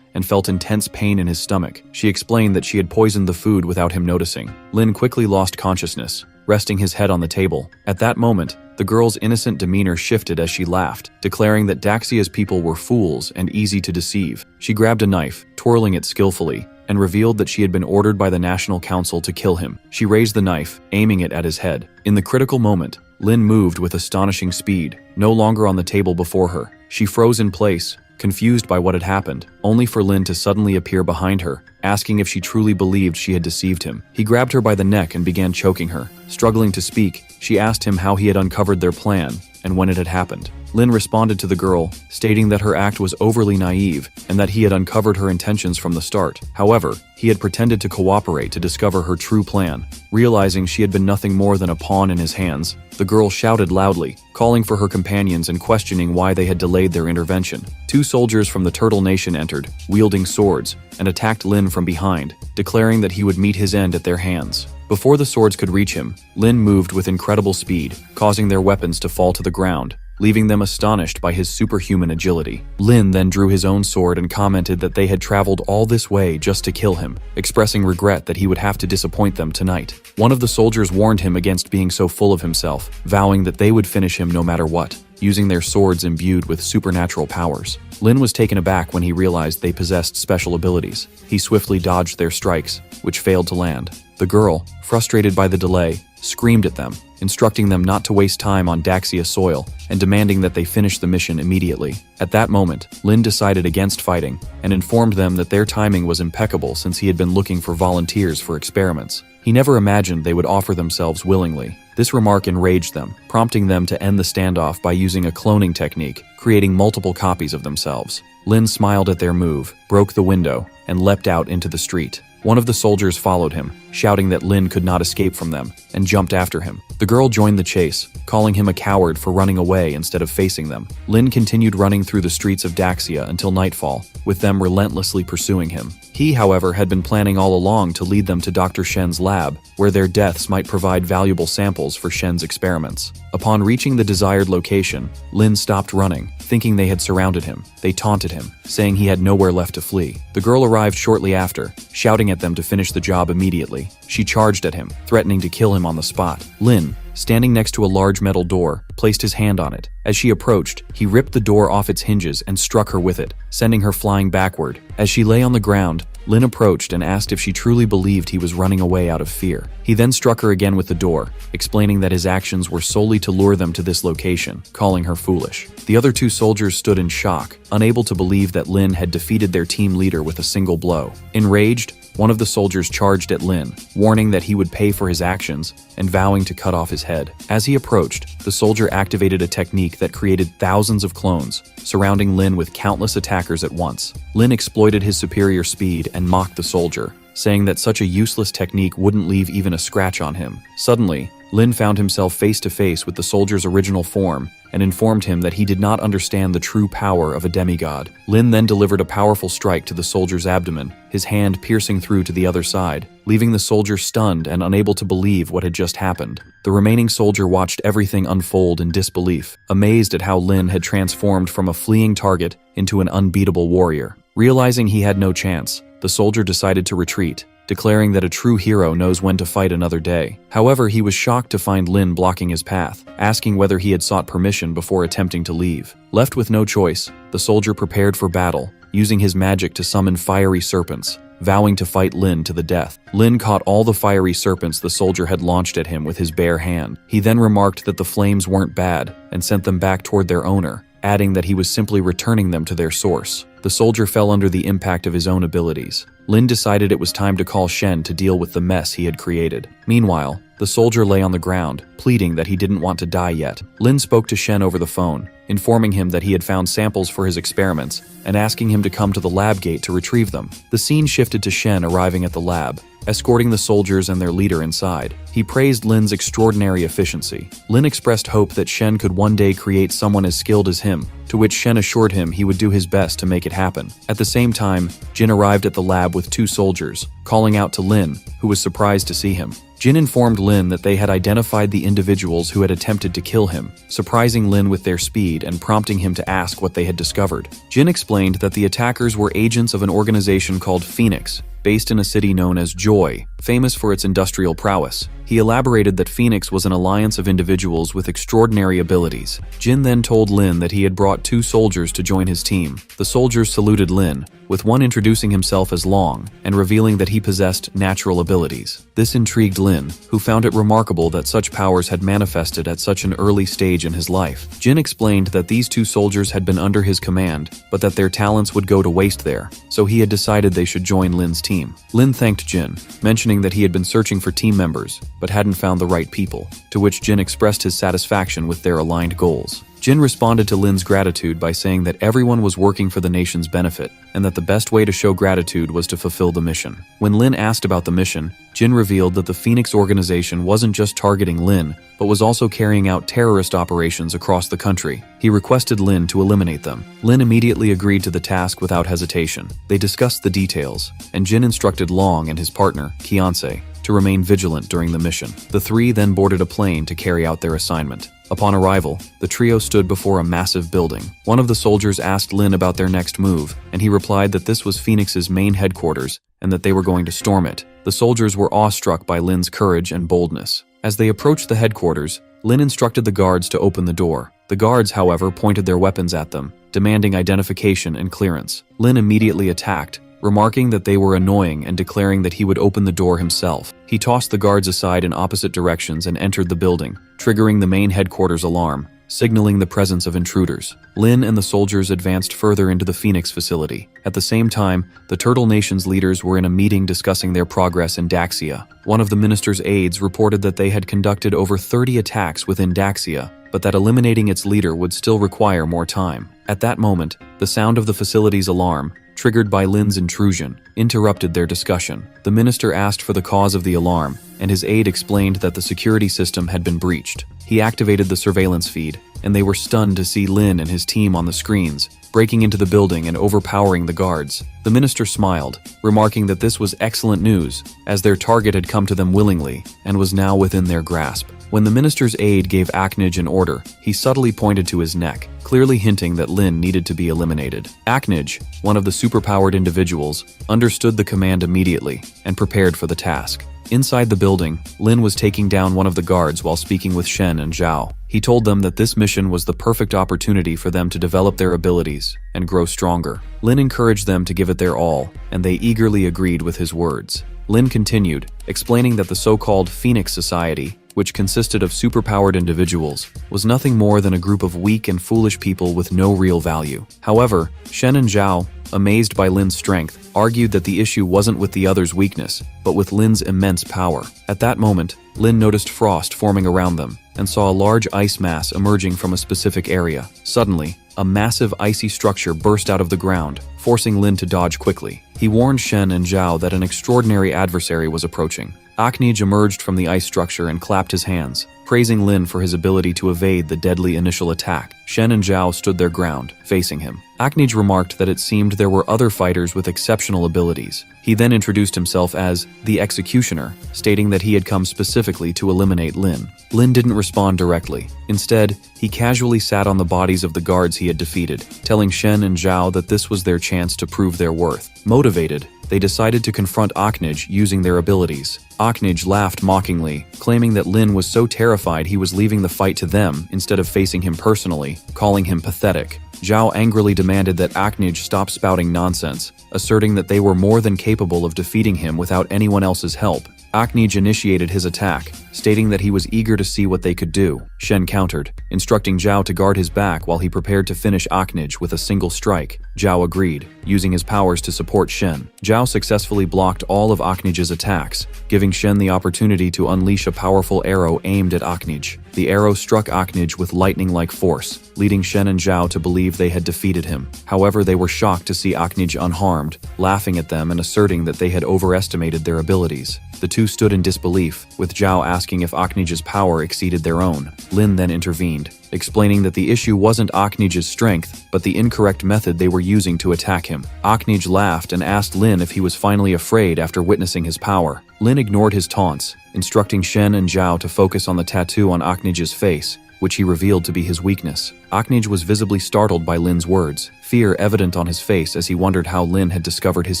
and felt intense pain in his stomach. She explained that she had poisoned the food without him noticing. Lin quickly lost consciousness, resting his head on the table. At that moment, the girl's innocent demeanor shifted as she laughed, declaring that Daxia's people were fools and easy to deceive. She grabbed a knife, twirling it skillfully, and revealed that she had been ordered by the National Council to kill him. She raised the knife, aiming it at his head. In the critical moment, Lin moved with astonishing speed, no longer on the table before her. She froze in place, confused by what had happened, only for Lin to suddenly appear behind her, asking if she truly believed she had deceived him. He grabbed her by the neck and began choking her. Struggling to speak, she asked him how he had uncovered their plan and when it had happened. Lin responded to the girl, stating that her act was overly naive and that he had uncovered her intentions from the start. However, he had pretended to cooperate to discover her true plan. Realizing she had been nothing more than a pawn in his hands, the girl shouted loudly, calling for her companions and questioning why they had delayed their intervention. Two soldiers from the Turtle Nation entered, wielding swords, and attacked Lin from behind, declaring that he would meet his end at their hands. Before the swords could reach him, Lin moved with incredible speed, causing their weapons to fall to the ground, leaving them astonished by his superhuman agility. Lin then drew his own sword and commented that they had traveled all this way just to kill him, expressing regret that he would have to disappoint them tonight. One of the soldiers warned him against being so full of himself, vowing that they would finish him no matter what, using their swords imbued with supernatural powers. Lin was taken aback when he realized they possessed special abilities. He swiftly dodged their strikes, which failed to land. The girl, frustrated by the delay, screamed at them, instructing them not to waste time on Daxia soil and demanding that they finish the mission immediately. At that moment, Lin decided against fighting and informed them that their timing was impeccable since he had been looking for volunteers for experiments. He never imagined they would offer themselves willingly. This remark enraged them, prompting them to end the standoff by using a cloning technique, creating multiple copies of themselves. Lin smiled at their move, broke the window, and leapt out into the street. One of the soldiers followed him, shouting that Lin could not escape from them, and jumped after him. The girl joined the chase, calling him a coward for running away instead of facing them. Lin continued running through the streets of Daxia until nightfall, with them relentlessly pursuing him. He, however, had been planning all along to lead them to Dr. Shen's lab, where their deaths might provide valuable samples for Shen's experiments. Upon reaching the desired location, Lin stopped running, thinking they had surrounded him. They taunted him, saying he had nowhere left to flee. The girl arrived shortly after, shouting at them to finish the job immediately. She charged at him, threatening to kill him on the spot. Lin, standing next to a large metal door, placed his hand on it. As she approached, he ripped the door off its hinges and struck her with it, sending her flying backward. As she lay on the ground, Lin approached and asked if she truly believed he was running away out of fear. He then struck her again with the door, explaining that his actions were solely to lure them to this location, calling her foolish. The other two soldiers stood in shock, unable to believe that Lin had defeated their team leader with a single blow. Enraged, one of the soldiers charged at Lin, warning that he would pay for his actions and vowing to cut off his head. As he approached, the soldier activated a technique that created thousands of clones, surrounding Lin with countless attackers at once. Lin exploited his superior speed and mocked the soldier, saying that such a useless technique wouldn't leave even a scratch on him. Suddenly, Lin found himself face to face with the soldier's original form and informed him that he did not understand the true power of a demigod. Lin then delivered a powerful strike to the soldier's abdomen, his hand piercing through to the other side, leaving the soldier stunned and unable to believe what had just happened. The remaining soldier watched everything unfold in disbelief, amazed at how Lin had transformed from a fleeing target into an unbeatable warrior. Realizing he had no chance, the soldier decided to retreat, declaring that a true hero knows when to fight another day. However, he was shocked to find Lin blocking his path, asking whether he had sought permission before attempting to leave. Left with no choice, the soldier prepared for battle, using his magic to summon fiery serpents, vowing to fight Lin to the death. Lin caught all the fiery serpents the soldier had launched at him with his bare hand. He then remarked that the flames weren't bad and sent them back toward their owner, adding that he was simply returning them to their source. The soldier fell under the impact of his own abilities. Lin decided it was time to call Shen to deal with the mess he had created. Meanwhile, the soldier lay on the ground, pleading that he didn't want to die yet. Lin spoke to Shen over the phone, informing him that he had found samples for his experiments and asking him to come to the lab gate to retrieve them. The scene shifted to Shen arriving at the lab, escorting the soldiers and their leader inside. He praised Lin's extraordinary efficiency. Lin expressed hope that Shen could one day create someone as skilled as him, to which Shen assured him he would do his best to make it happen. At the same time, Jin arrived at the lab with 2 soldiers, calling out to Lin, who was surprised to see him. Jin informed Lin that they had identified the individuals who had attempted to kill him, surprising Lin with their speed and prompting him to ask what they had discovered. Jin explained that the attackers were agents of an organization called Phoenix, based in a city known as Joy, famous for its industrial prowess. He elaborated that Phoenix was an alliance of individuals with extraordinary abilities. Jin then told Lin that he had brought 2 soldiers to join his team. The soldiers saluted Lin, with one introducing himself as Long and revealing that he possessed natural abilities. This intrigued Lin, who found it remarkable that such powers had manifested at such an early stage in his life. Jin explained that these 2 soldiers had been under his command, but that their talents would go to waste there, so he had decided they should join Lin's team. Lin thanked Jin, mentioning that he had been searching for team members, but hadn't found the right people, to which Jin expressed his satisfaction with their aligned goals. Jin responded to Lin's gratitude by saying that everyone was working for the nation's benefit, and that the best way to show gratitude was to fulfill the mission. When Lin asked about the mission, Jin revealed that the Phoenix organization wasn't just targeting Lin, but was also carrying out terrorist operations across the country. He requested Lin to eliminate them. Lin immediately agreed to the task without hesitation. They discussed the details, and Jin instructed Long and his partner, Kianse, to remain vigilant during the mission. The 3 then boarded a plane to carry out their assignment. Upon arrival, the trio stood before a massive building. One of the soldiers asked Lin about their next move, and he replied that this was Phoenix's main headquarters and that they were going to storm it. The soldiers were awestruck by Lin's courage and boldness. As they approached the headquarters, Lin instructed the guards to open the door. The guards, however, pointed their weapons at them, demanding identification and clearance. Lin immediately attacked, remarking that they were annoying and declaring that he would open the door himself. He tossed the guards aside in opposite directions and entered the building, triggering the main headquarters alarm, signaling the presence of intruders. Lin and the soldiers advanced further into the Phoenix facility. At the same time, the Turtle Nation's leaders were in a meeting discussing their progress in Daxia. One of the minister's aides reported that they had conducted over 30 attacks within Daxia, but that eliminating its leader would still require more time. At that moment, the sound of the facility's alarm, triggered by Lin's intrusion, interrupted their discussion. The minister asked for the cause of the alarm, and his aide explained that the security system had been breached. He activated the surveillance feed, and they were stunned to see Lin and his team on the screens, breaking into the building and overpowering the guards. The minister smiled, remarking that this was excellent news, as their target had come to them willingly and was now within their grasp. When the minister's aide gave Aknij an order, he subtly pointed to his neck, clearly hinting that Lin needed to be eliminated. Aknij, one of the superpowered individuals, understood the command immediately and prepared for the task. Inside the building, Lin was taking down one of the guards while speaking with Shen and Zhao. He told them that this mission was the perfect opportunity for them to develop their abilities and grow stronger. Lin encouraged them to give it their all, and they eagerly agreed with his words. Lin continued, explaining that the so-called Phoenix Society, which consisted of superpowered individuals, was nothing more than a group of weak and foolish people with no real value. However, Shen and Zhao, amazed by Lin's strength, argued that the issue wasn't with the other's weakness, but with Lin's immense power. At that moment, Lin noticed frost forming around them and saw a large ice mass emerging from a specific area. Suddenly, a massive icy structure burst out of the ground, forcing Lin to dodge quickly. He warned Shen and Zhao that an extraordinary adversary was approaching. Aknij emerged from the ice structure and clapped his hands, praising Lin for his ability to evade the deadly initial attack. Shen and Zhao stood their ground, facing him. Aknij remarked that it seemed there were other fighters with exceptional abilities. He then introduced himself as the Executioner, stating that he had come specifically to eliminate Lin. Lin didn't respond directly. Instead, he casually sat on the bodies of the guards he had defeated, telling Shen and Zhao that this was their chance to prove their worth. Motivated, they decided to confront Aknij using their abilities. Aknij laughed mockingly, claiming that Lin was so terrified he was leaving the fight to them instead of facing him personally, calling him pathetic. Zhao angrily demanded that Aknij stop spouting nonsense, asserting that they were more than capable of defeating him without anyone else's help. Aknij initiated his attack, stating that he was eager to see what they could do. Shen countered, instructing Zhao to guard his back while he prepared to finish Aknij with a single strike. Zhao agreed, using his powers to support Shen. Zhao successfully blocked all of Aknij's attacks, giving Shen the opportunity to unleash a powerful arrow aimed at Aknij. The arrow struck Aknij with lightning-like force, leading Shen and Zhao to believe they had defeated him. However, they were shocked to see Aknij unharmed, laughing at them and asserting that they had overestimated their abilities. The two stood in disbelief, with Zhao asking if Aknij's power exceeded their own. Lin then intervened, explaining that the issue wasn't Aknij's strength, but the incorrect method they were using to attack him. Aknij laughed and asked Lin if he was finally afraid after witnessing his power. Lin ignored his taunts, instructing Shen and Zhao to focus on the tattoo on Aknij's face, which he revealed to be his weakness. Aknij was visibly startled by Lin's words, fear evident on his face as he wondered how Lin had discovered his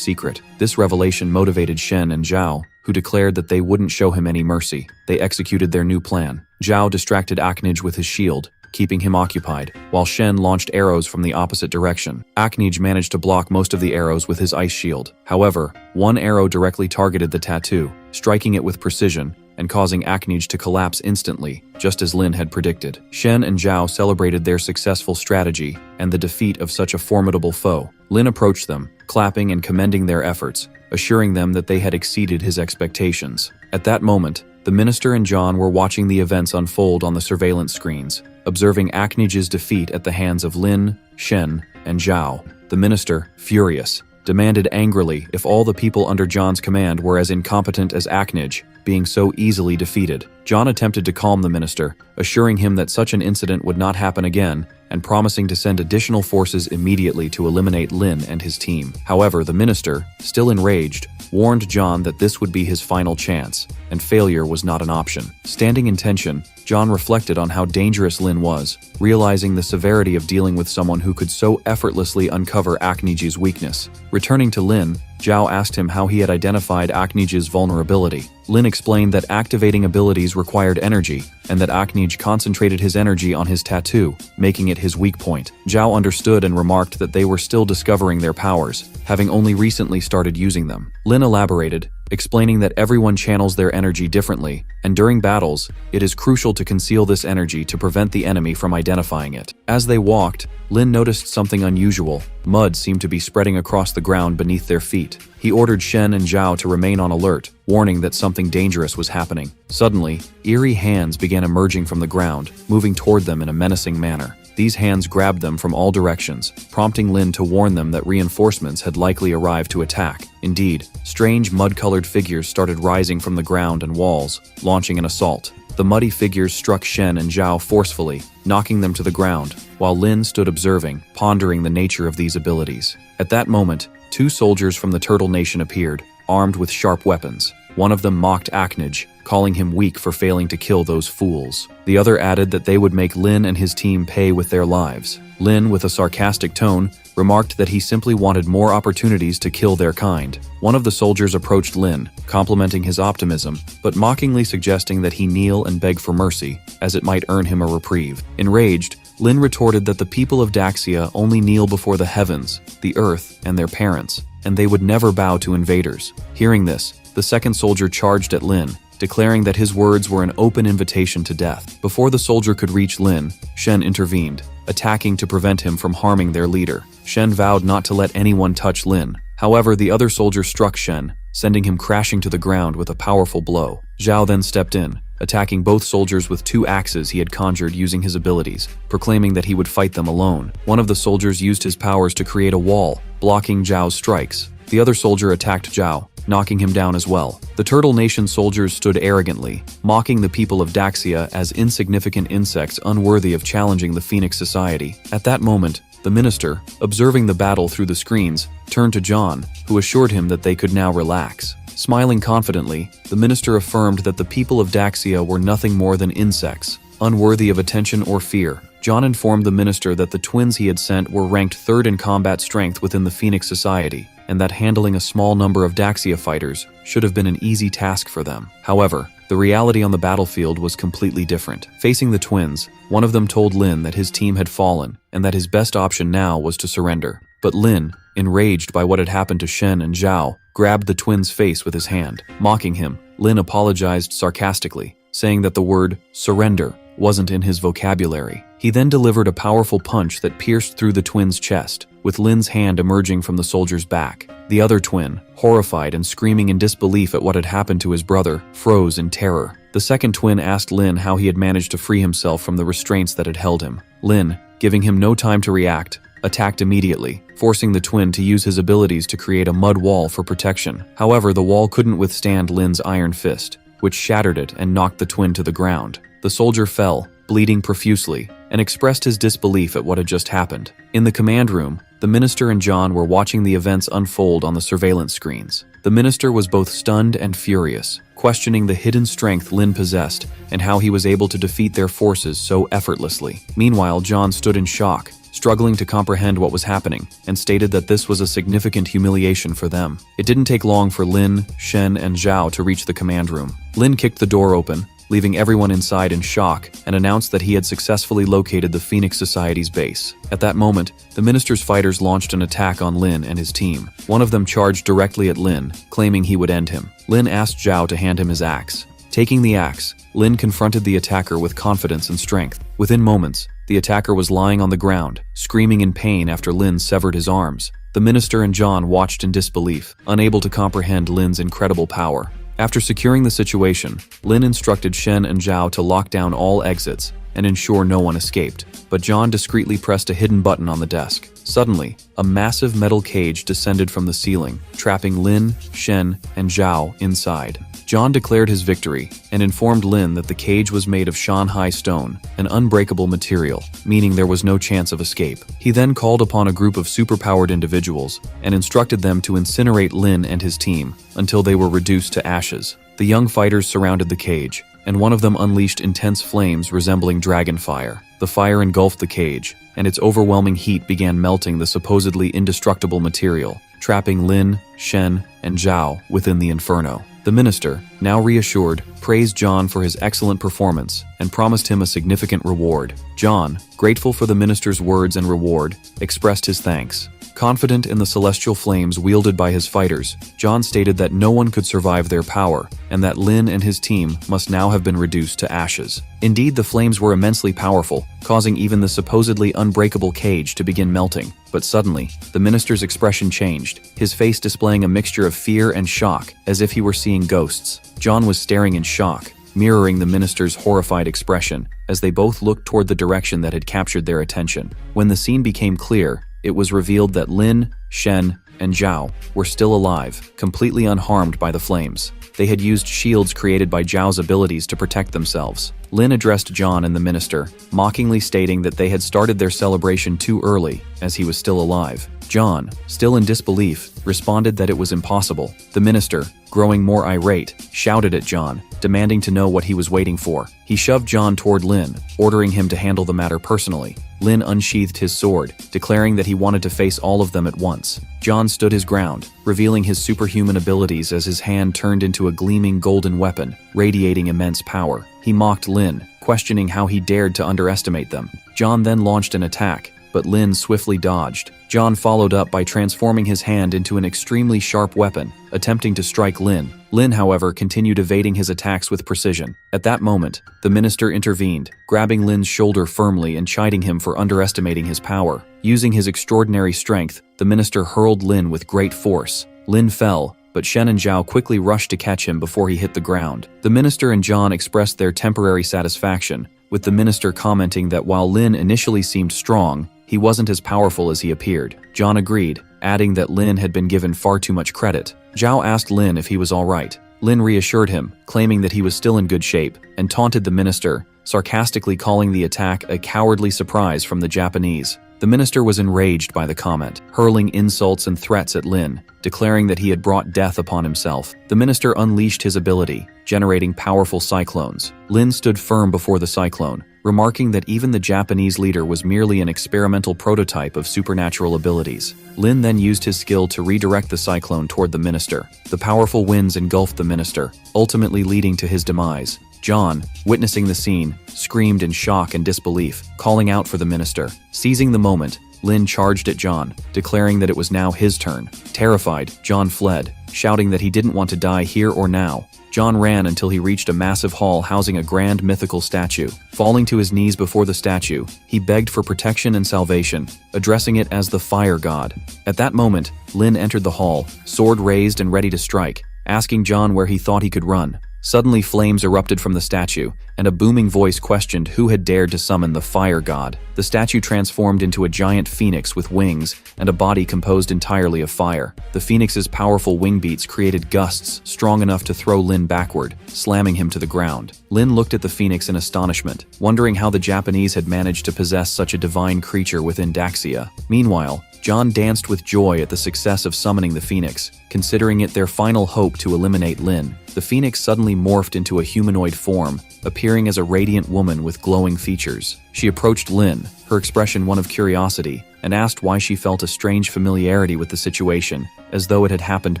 secret. This revelation motivated Shen and Zhao, who declared that they wouldn't show him any mercy. They executed their new plan. Zhao distracted Aknij with his shield, keeping him occupied, while Shen launched arrows from the opposite direction. Aknij managed to block most of the arrows with his ice shield. However, one arrow directly targeted the tattoo, striking it with precision and causing Aknij to collapse instantly, just as Lin had predicted. Shen and Zhao celebrated their successful strategy and the defeat of such a formidable foe. Lin approached them, clapping and commending their efforts, assuring them that they had exceeded his expectations. At that moment, the minister and John were watching the events unfold on the surveillance screens, observing Aknij's defeat at the hands of Lin, Shen, and Zhao. The minister, furious, demanded angrily if all the people under John's command were as incompetent as Aknij, being so easily defeated. John attempted to calm the minister, assuring him that such an incident would not happen again, and promising to send additional forces immediately to eliminate Lin and his team. However, the minister, still enraged, warned John that this would be his final chance, and failure was not an option. Standing in tension, John reflected on how dangerous Lin was, realizing the severity of dealing with someone who could so effortlessly uncover Aknij's weakness. Returning to Lin, Zhao asked him how he had identified Aknij's vulnerability. Lin explained that activating abilities required energy, and that Aknij concentrated his energy on his tattoo, making it his weak point. Zhao understood and remarked that they were still discovering their powers, having only recently started using them. Lin elaborated, explaining that everyone channels their energy differently, and during battles, it is crucial to conceal this energy to prevent the enemy from identifying it. As they walked, Lin noticed something unusual. Mud seemed to be spreading across the ground beneath their feet. He ordered Shen and Zhao to remain on alert, warning that something dangerous was happening. Suddenly, eerie hands began emerging from the ground, moving toward them in a menacing manner. These hands grabbed them from all directions, prompting Lin to warn them that reinforcements had likely arrived to attack. Indeed, strange mud-colored figures started rising from the ground and walls, launching an assault. The muddy figures struck Shen and Zhao forcefully, knocking them to the ground, while Lin stood observing, pondering the nature of these abilities. At that moment, two soldiers from the Turtle Nation appeared, armed with sharp weapons. One of them mocked Aknij, calling him weak for failing to kill those fools. The other added that they would make Lin and his team pay with their lives. Lin, with a sarcastic tone, remarked that he simply wanted more opportunities to kill their kind. One of the soldiers approached Lin, complimenting his optimism, but mockingly suggesting that he kneel and beg for mercy, as it might earn him a reprieve. Enraged, Lin retorted that the people of Daxia only kneel before the heavens, the earth, and their parents, and they would never bow to invaders. Hearing this, the second soldier charged at Lin, declaring that his words were an open invitation to death. Before the soldier could reach Lin, Shen intervened, attacking to prevent him from harming their leader. Shen vowed not to let anyone touch Lin. However, the other soldier struck Shen, sending him crashing to the ground with a powerful blow. Zhao then stepped in, attacking both soldiers with two axes he had conjured using his abilities, proclaiming that he would fight them alone. One of the soldiers used his powers to create a wall, blocking Zhao's strikes. The other soldier attacked Zhao, knocking him down as well. The Turtle Nation soldiers stood arrogantly, mocking the people of Daxia as insignificant insects unworthy of challenging the Phoenix Society. At that moment, the minister, observing the battle through the screens, turned to John, who assured him that they could now relax. Smiling confidently, the minister affirmed that the people of Daxia were nothing more than insects, unworthy of attention or fear. John informed the minister that the twins he had sent were ranked third in combat strength within the Phoenix Society, and that handling a small number of Daxia fighters should have been an easy task for them. However, the reality on the battlefield was completely different. Facing the twins, one of them told Lin that his team had fallen, and that his best option now was to surrender. But Lin, enraged by what had happened to Shen and Zhao, grabbed the twins' face with his hand. Mocking him, Lin apologized sarcastically, saying that the word surrender wasn't in his vocabulary. He then delivered a powerful punch that pierced through the twins' chest, with Lin's hand emerging from the soldier's back. The other twin, horrified and screaming in disbelief at what had happened to his brother, froze in terror. The second twin asked Lin how he had managed to free himself from the restraints that had held him. Lin, giving him no time to react, attacked immediately, forcing the twin to use his abilities to create a mud wall for protection. However, the wall couldn't withstand Lin's iron fist, which shattered it and knocked the twin to the ground. The soldier fell, bleeding profusely, and expressed his disbelief at what had just happened. In the command room, the minister and John were watching the events unfold on the surveillance screens. The minister was both stunned and furious, questioning the hidden strength Lin possessed and how he was able to defeat their forces so effortlessly. Meanwhile, John stood in shock, struggling to comprehend what was happening, and stated that this was a significant humiliation for them. It didn't take long for Lin, Shen, and Zhao to reach the command room. Lin kicked the door open, leaving everyone inside in shock, and announced that he had successfully located the Phoenix Society's base. At that moment, the minister's fighters launched an attack on Lin and his team. One of them charged directly at Lin, claiming he would end him. Lin asked Zhao to hand him his axe. Taking the axe, Lin confronted the attacker with confidence and strength. Within moments, the attacker was lying on the ground, screaming in pain after Lin severed his arms. The minister and John watched in disbelief, unable to comprehend Lin's incredible power. After securing the situation, Lin instructed Shen and Zhao to lock down all exits and ensure no one escaped, but John discreetly pressed a hidden button on the desk. Suddenly, a massive metal cage descended from the ceiling, trapping Lin, Shen, and Zhao inside. John declared his victory and informed Lin that the cage was made of Shanghai stone, an unbreakable material, meaning there was no chance of escape. He then called upon a group of superpowered individuals and instructed them to incinerate Lin and his team until they were reduced to ashes. The young fighters surrounded the cage, and one of them unleashed intense flames resembling dragon fire. The fire engulfed the cage, and its overwhelming heat began melting the supposedly indestructible material, trapping Lin, Shen, and Zhao within the inferno. The minister, now reassured, praised John for his excellent performance and promised him a significant reward. John, grateful for the minister's words and reward, expressed his thanks. Confident in the celestial flames wielded by his fighters, John stated that no one could survive their power, and that Lin and his team must now have been reduced to ashes. Indeed, the flames were immensely powerful, causing even the supposedly unbreakable cage to begin melting. But suddenly, the minister's expression changed, his face displaying a mixture of fear and shock, as if he were seeing ghosts. John was staring in shock, mirroring the minister's horrified expression, as they both looked toward the direction that had captured their attention. When the scene became clear, it was revealed that Lin, Shen, and Zhao were still alive, completely unharmed by the flames. They had used shields created by Zhao's abilities to protect themselves. Lin addressed John and the minister, mockingly stating that they had started their celebration too early, as he was still alive. John, still in disbelief, responded that it was impossible. The minister, growing more irate, shouted at John, demanding to know what he was waiting for. He shoved John toward Lin, ordering him to handle the matter personally. Lin unsheathed his sword, declaring that he wanted to face all of them at once. John stood his ground, revealing his superhuman abilities as his hand turned into a gleaming golden weapon, radiating immense power. He mocked Lin, questioning how he dared to underestimate them. John then launched an attack, but Lin swiftly dodged. John followed up by transforming his hand into an extremely sharp weapon, attempting to strike Lin. Lin, however, continued evading his attacks with precision. At that moment, the minister intervened, grabbing Lin's shoulder firmly and chiding him for underestimating his power. Using his extraordinary strength, the minister hurled Lin with great force. Lin fell, but Shen and Zhao quickly rushed to catch him before he hit the ground. The minister and John expressed their temporary satisfaction, with the minister commenting that while Lin initially seemed strong, he wasn't as powerful as he appeared. John agreed, adding that Lin had been given far too much credit. Zhao asked Lin if he was all right. Lin reassured him, claiming that he was still in good shape, and taunted the minister, sarcastically calling the attack a cowardly surprise from the Japanese. The minister was enraged by the comment, hurling insults and threats at Lin, declaring that he had brought death upon himself. The minister unleashed his ability, generating powerful cyclones. Lin stood firm before the cyclone, remarking that even the Japanese leader was merely an experimental prototype of supernatural abilities. Lin then used his skill to redirect the cyclone toward the minister. The powerful winds engulfed the minister, ultimately leading to his demise. John, witnessing the scene, screamed in shock and disbelief, calling out for the minister. Seizing the moment, Lin charged at John, declaring that it was now his turn. Terrified, John fled, shouting that he didn't want to die here or now. John ran until he reached a massive hall housing a grand mythical statue. Falling to his knees before the statue, he begged for protection and salvation, addressing it as the fire god. At that moment, Lin entered the hall, sword raised and ready to strike, asking John where he thought he could run. Suddenly flames erupted from the statue, and a booming voice questioned who had dared to summon the fire god. The statue transformed into a giant phoenix with wings and a body composed entirely of fire. The phoenix's powerful wing beats created gusts strong enough to throw Lin backward, slamming him to the ground. Lin looked at the phoenix in astonishment, wondering how the Japanese had managed to possess such a divine creature within Daxia. Meanwhile, John danced with joy at the success of summoning the phoenix, considering it their final hope to eliminate Lin. The phoenix suddenly morphed into a humanoid form, appearing as a radiant woman with glowing features. She approached Lin, her expression one of curiosity, and asked why she felt a strange familiarity with the situation, as though it had happened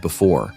before.